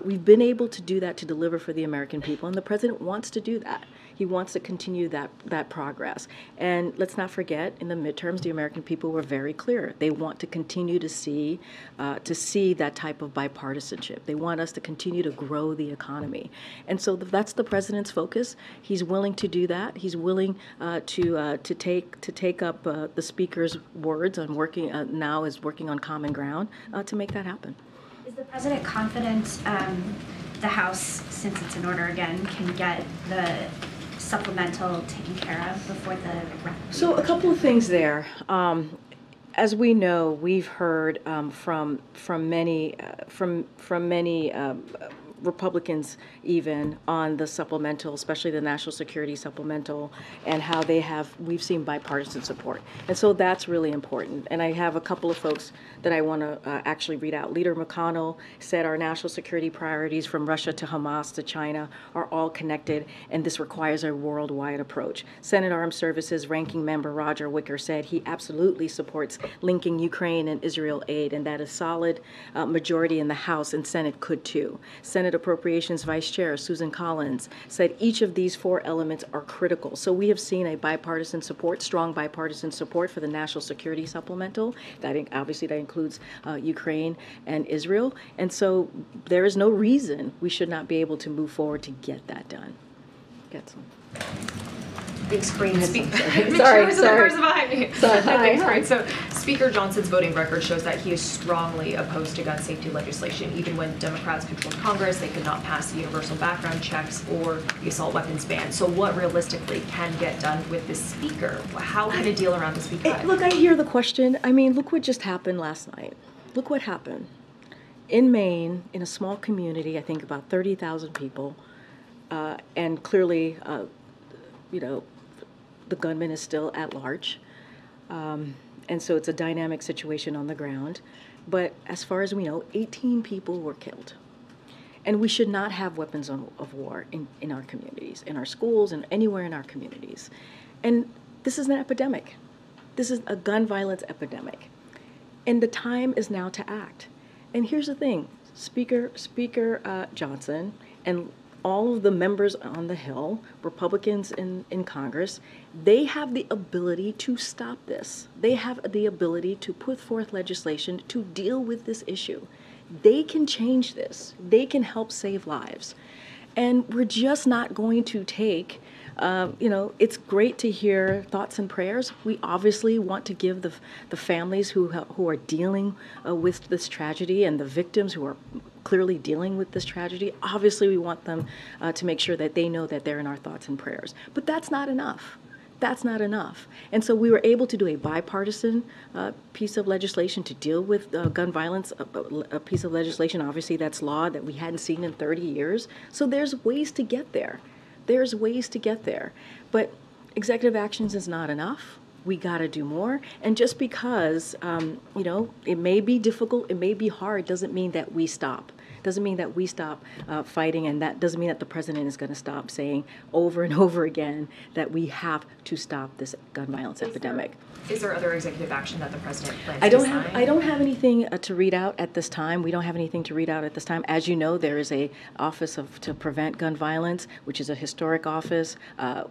We've been able to do that to deliver for the American people, and the president wants to do that. He wants to continue that progress. And let's not forget, in the midterms, the American people were very clear. They want to continue to see that type of bipartisanship. They want us to continue to grow the economy. And so that's the president's focus. He's willing to do that. He's willing to take up the speaker's words on working on common ground to make that happen. Is the president confident the House, since it's in order again, can get the supplemental taken care of before the So a couple of things there. As we know, we've heard from many Republicans even on the supplemental, especially the national security supplemental, and how we've seen bipartisan support. And so that's really important. And I have a couple of folks that I want to actually read out. Leader McConnell said our national security priorities from Russia to Hamas to China are all connected, and this requires a worldwide approach. Senate Armed Services Ranking Member Roger Wicker said he absolutely supports linking Ukraine and Israel aid, and that a solid majority in the House and Senate could too. Senate Appropriations Vice Chair Susan Collins said each of these four elements are critical. So we have seen a strong bipartisan support for the national security supplemental. Obviously that includes Ukraine and Israel. And so there is no reason we should not be able to move forward to get that done. Get some. Thanks, Karine. Sorry. Thanks, Karine. So Speaker Johnson's voting record shows that he is strongly opposed to gun safety legislation. Even when Democrats controlled Congress, they could not pass the universal background checks or the assault weapons ban. So what realistically can get done with this speaker? How can a deal around this be cut? Look, I hear the question. I mean, look what just happened last night. Look what happened. In Maine, in a small community, I think about 30,000 people, and clearly, the gunman is still at large. And so it's a dynamic situation on the ground. But as far as we know, 18 people were killed. And we should not have weapons of war in our communities, in our schools, and anywhere in our communities. And this is an epidemic. This is a gun violence epidemic. And the time is now to act. And here's the thing, Speaker Johnson and all of the members on the Hill, Republicans in Congress, they have the ability to stop this. They have the ability to put forth legislation to deal with this issue. They can change this. They can help save lives. And we're just not going to take, it's great to hear thoughts and prayers. We obviously want to give the families who are dealing with this tragedy and the victims who are clearly dealing with this tragedy, obviously we want them to make sure that they know that they're in our thoughts and prayers. But that's not enough. That's not enough. And so we were able to do a bipartisan piece of legislation to deal with gun violence, a piece of legislation, obviously that's law that we hadn't seen in 30 years. So there's ways to get there. There's ways to get there. But executive actions is not enough. We got to do more. And just because, it may be difficult, it may be hard, doesn't mean that we stop. Doesn't mean that we stop fighting, and that doesn't mean that the president is going to stop saying over and over again that we have to stop this gun violence epidemic. Is there other executive action that the president plans I to sign? don't have anything to read out at this time. We don't have anything to read out at this time. As you know, there is a Office to Prevent Gun Violence, which is a historic office,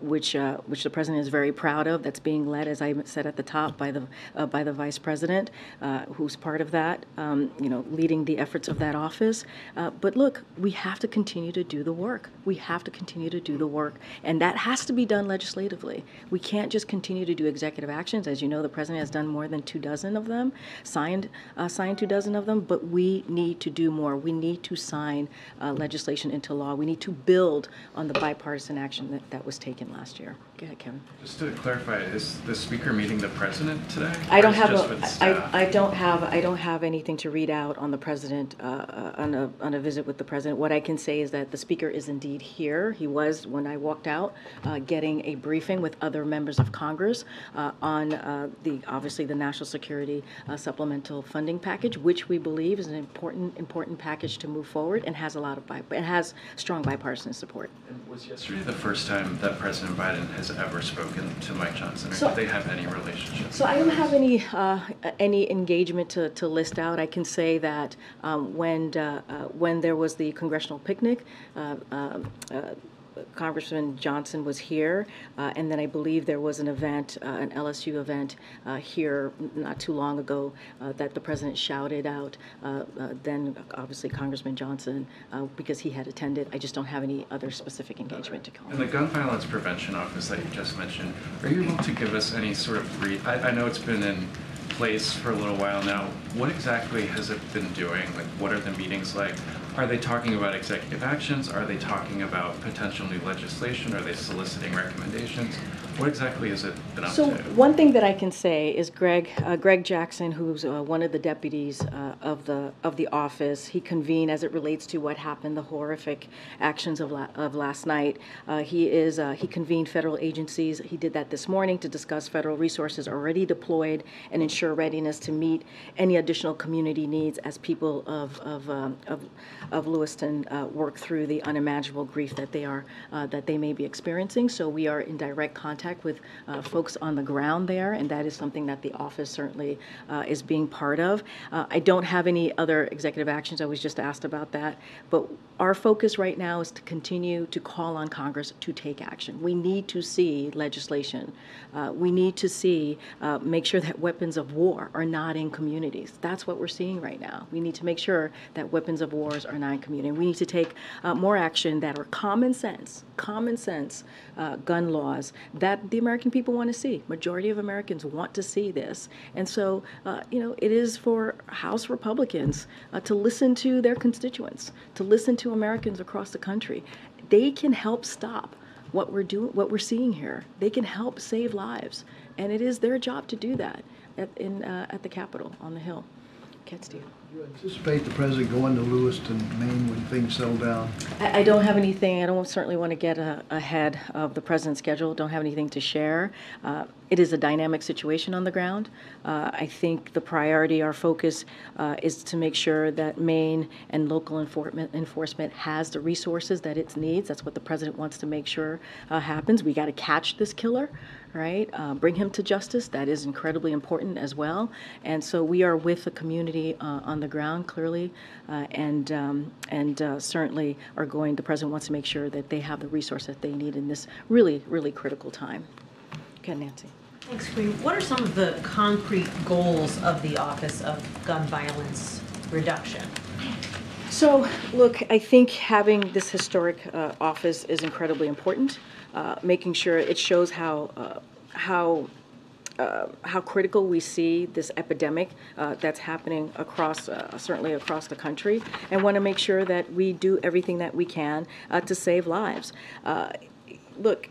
which the president is very proud of. That's being led, as I said at the top, by the vice president, who's part of that, leading the efforts of that office. But look, we have to continue to do the work. We have to continue to do the work, and that has to be done legislatively. We can't just continue to do executive actions. As you know, the president has done more than 24 of them, signed 24 of them, but we need to do more. We need to sign legislation into law. We need to build on the bipartisan action that was taken last year. Go ahead, Kevin. Just to clarify, is the speaker meeting the president today? I don't have anything to read out on the president on a visit with the president. What I can say is that the speaker is indeed here. He was, when I walked out, getting a briefing with other members of Congress on obviously the national security supplemental funding package, which we believe is an important package to move forward and has has strong bipartisan support. And was yesterday the first time that President Biden has ever spoken to Mike Johnson, or do they have any relationship? So I don't have any engagement to list out. I can say that when there was the congressional picnic, Congressman Johnson was here, and then I believe there was an event, an LSU event here not too long ago that the president shouted out. Then obviously Congressman Johnson, because he had attended. I just don't have any other specific engagement to call. In the Gun Violence Prevention Office that you just mentioned, are you able to give us any sort of brief? I know it's been in place for a little while now. What exactly has it been doing? Like, what are the meetings like? Are they talking about executive actions? Are they talking about potential new legislation? Are they soliciting recommendations? What exactly has it been up So to? one thing that I can say is Greg Jackson, who's one of the deputies of the office, he convened as it relates to what happened, the horrific actions of last night. He convened federal agencies. He did that this morning to discuss federal resources already deployed and ensure readiness to meet any additional community needs as people of Lewiston work through the unimaginable grief that they may be experiencing. So we are in direct contact with folks on the ground there, and that is something that the office certainly is being part of. I don't have any other executive actions. I was just asked about that, but our focus right now is to continue to call on Congress to take action. We need to see legislation. We need to make sure that weapons of war are not in communities. That's what we're seeing right now. We need to make sure that weapons of wars are not in community. We need to take more action that are common sense gun laws that the American people want to see. Majority of Americans want to see this. And so, it is for House Republicans to listen to their constituents, to listen to Americans across the country. They can help stop what we're seeing here. They can help save lives. And it is their job to do that at the Capitol on the Hill. Cat Steve. Do you anticipate the president going to Lewiston, Maine when things settle down? I don't have anything. I don't certainly want to get ahead of the president's schedule. Don't have anything to share. It is a dynamic situation on the ground. I think the priority, our focus, is to make sure that Maine and local enforcement has the resources that it needs. That's what the president wants to make sure happens. We got to catch this killer, right? Bring him to justice. That is incredibly important as well. And so we are with the community on the ground, clearly, and certainly are going. The president wants to make sure that they have the resource that they need in this really, really critical time. Okay, Nancy. Thanks, Karine. What are some of the concrete goals of the Office of Gun Violence Reduction? So, look, I think having this historic office is incredibly important. Making sure it shows how critical we see this epidemic that's happening across, certainly across the country, and want to make sure that we do everything that we can to save lives. Look,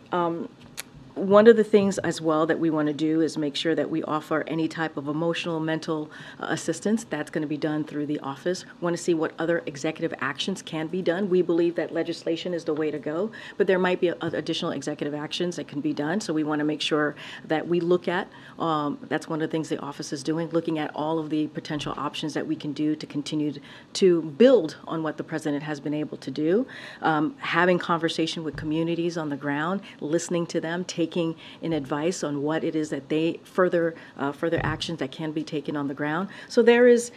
one of the things as well that we want to do is make sure that we offer any type of emotional, mental assistance. That's going to be done through the office. We want to see what other executive actions can be done. We believe that legislation is the way to go, but there might be additional executive actions that can be done. So we want to make sure that we look at, that's one of the things the office is doing, looking at all of the potential options that we can do to continue to build on what the president has been able to do. Having conversation with communities on the ground, listening to them, taking in advice on what it is that they further actions that can be taken on the ground. So there is,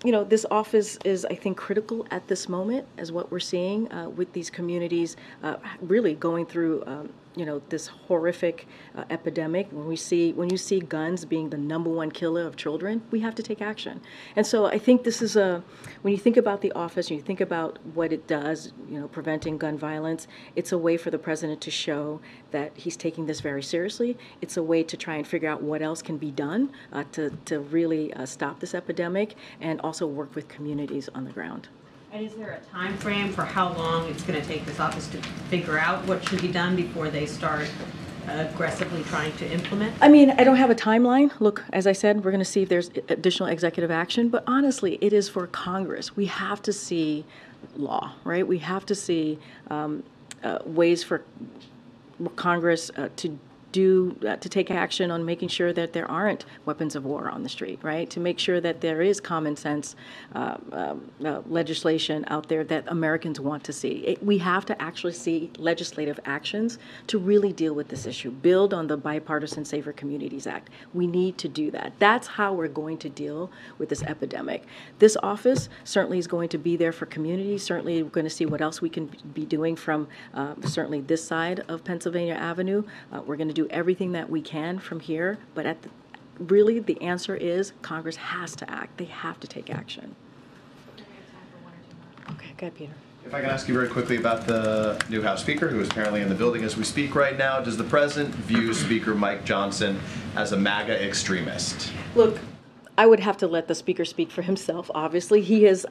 this office is, I think, critical at this moment as what we're seeing with these communities really going through this horrific epidemic. When you see guns being the #1 killer of children, we have to take action. And so I think this is when you think about the office, and you think about what it does, preventing gun violence, it's a way for the president to show that he's taking this very seriously. It's a way to try and figure out what else can be done to really stop this epidemic, and also work with communities on the ground. And is there a time frame for how long it's going to take this office to figure out what should be done before they start aggressively trying to implement? I mean, I don't have a timeline. Look, as I said, we're going to see if there's additional executive action, but honestly, it is for Congress. We have to see law, right? We have to see ways for Congress take action on making sure that there aren't weapons of war on the street, right? To make sure that there is common sense legislation out there that Americans want to see. We have to actually see legislative actions to really deal with this issue. Build on the Bipartisan Safer Communities Act. We need to do that. That's how we're going to deal with this epidemic. This office certainly is going to be there for communities. Certainly we're going to see what else we can be doing from certainly this side of Pennsylvania Avenue. We're going to do everything that we can from here, but really the answer is Congress has to act. They have to take action. Okay, go ahead, Peter. If I can ask you very quickly about the new House Speaker, who is apparently in the building as we speak right now. Does the President view Speaker Mike Johnson as a MAGA extremist? Look, I would have to let the Speaker speak for himself. Obviously,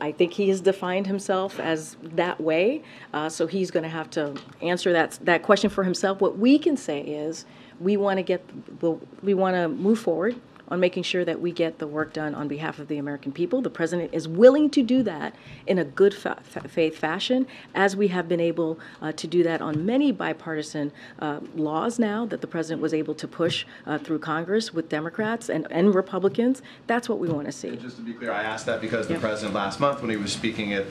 I think he has defined himself as that way, so he's going to have to answer that question for himself. What we can say is we want to move forward on making sure that we get the work done on behalf of the American people. The President is willing to do that in a good faith fashion, as we have been able to do that on many bipartisan laws now that the President was able to push through Congress with Democrats and Republicans. That's what we want to see. And just to be clear, I asked that because the President last month, when he was speaking at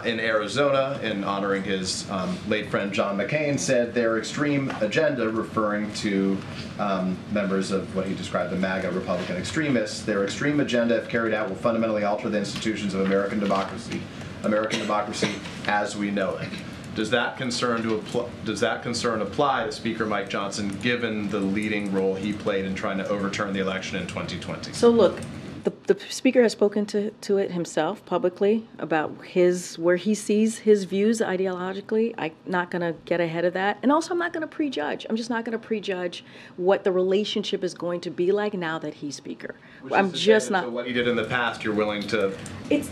in Arizona in honoring his late friend John McCain, said their extreme agenda, referring to members of what he described the MAGA Republican extremists, their extreme agenda, if carried out, will fundamentally alter the institutions of American democracy as we know it. Does that concern apply to Speaker Mike Johnson, given the leading role he played in trying to overturn the election in 2020? So look, the Speaker has spoken to it himself publicly about where he sees his views ideologically. I'm not going to get ahead of that. And also, I'm not going to prejudge. I'm just not going to prejudge what the relationship is going to be like now that he's Speaker. I'm just not. So what he did in the past, you're willing to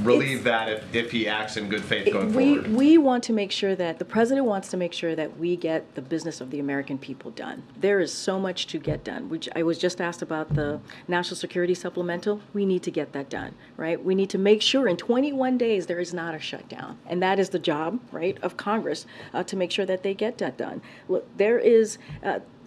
relieve that if he acts in good faith going forward? We want to make sure that the President wants to make sure that we get the business of the American people done. There is so much to get done. I was just asked about the National Security Supplemental. We need to get that done, right? We need to make sure in 21 days there is not a shutdown. And that is the job, right, of Congress to make sure that they get that done. Look, there is...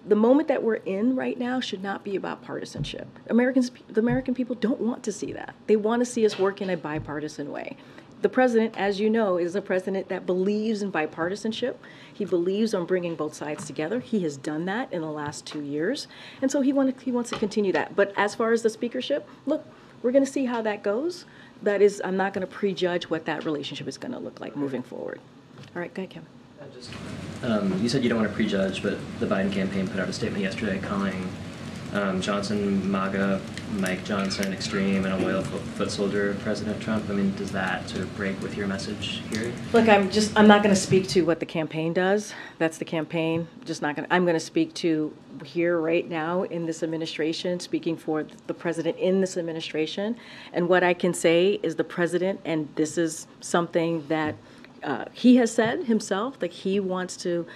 the moment that we're in right now should not be about partisanship. The American people don't want to see that. They want to see us work in a bipartisan way. The President, as you know, is a president that believes in bipartisanship. He believes on bringing both sides together. He has done that in the last 2 years. And so he wants to continue that. But as far as the speakership, look, we're going to see how that goes. That is, I'm not going to prejudge what that relationship is going to look like moving forward. All right, go ahead, Kevin. You said you don't want to prejudge, but the Biden campaign put out a statement yesterday calling Johnson MAGA, Mike Johnson extreme, and a loyal foot soldier of President Trump. I mean, does that sort of break with your message here? Look, I'm not going to speak to what the campaign does. That's the campaign. I'm going to speak to here right now in this administration, speaking for the President in this administration. And what I can say is the President, and this is something that he has said himself, that he wants to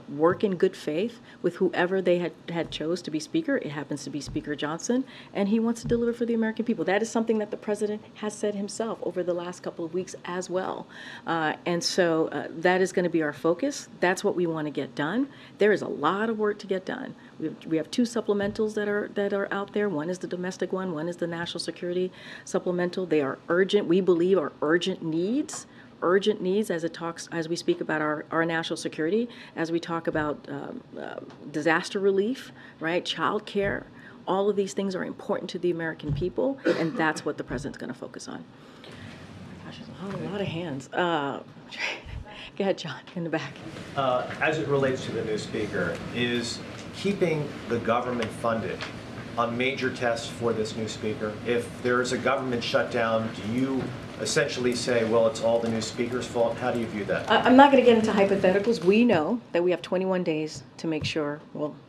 work in good faith with whoever they had chose to be Speaker. It happens to be Speaker Johnson, and he wants to deliver for the American people. That is something that the President has said himself over the last couple of weeks as well. And so that is going to be our focus. That's what we want to get done. There is a lot of work to get done. We have two supplementals that are out there. One is the domestic one is the national security supplemental. They are urgent. We believe are urgent needs as we speak about our national security, as we talk about disaster relief, right, child care. All of these things are important to the American people, and that's what the President's going to focus on. Gosh, there's a lot of hands. Go ahead, John, in the back. As it relates to the new Speaker, is keeping the government funded a major test for this new Speaker? If there is a government shutdown, do you essentially say, well, it's all the new Speaker's fault? How do you view that? I'm not going to get into hypotheticals. We know that we have 21 days to make sure,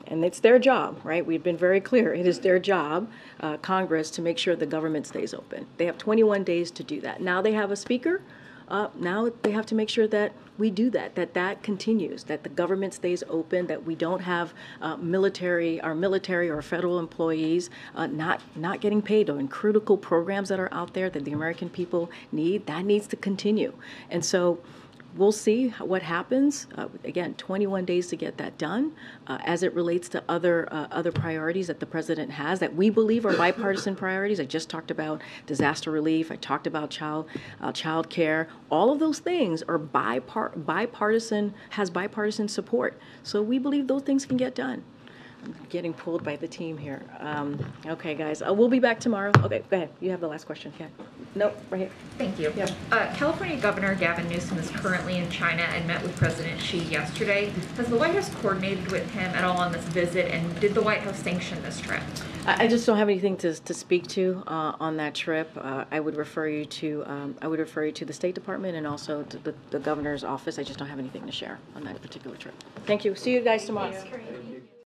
and it's their job, right? We've been very clear. It is their job, Congress, to make sure the government stays open. They have 21 days to do that. Now they have a Speaker. Now they have to make sure that we do that continues, that the government stays open, that we don't have our military or federal employees not getting paid on critical programs that are out there that the American people need. That needs to continue. And so we'll see what happens. Again, 21 days to get that done. As it relates to other priorities that the president has that we believe are bipartisan priorities. I just talked about disaster relief. I talked about child care. All of those things are bipartisan, has bipartisan support. So we believe those things can get done. I'm getting pulled by the team here. Okay, guys, we'll be back tomorrow. Okay, go ahead. You have the last question. Okay. Nope, right here. Thank you. Yeah. California Governor Gavin Newsom is currently in China and met with President Xi yesterday. Has the White House coordinated with him at all on this visit, and did the White House sanction this trip? I just don't have anything to speak to on that trip. I would refer you to the State Department and also to the governor's office. I just don't have anything to share on that particular trip. Thank you. See you guys tomorrow. Thanks, Karine.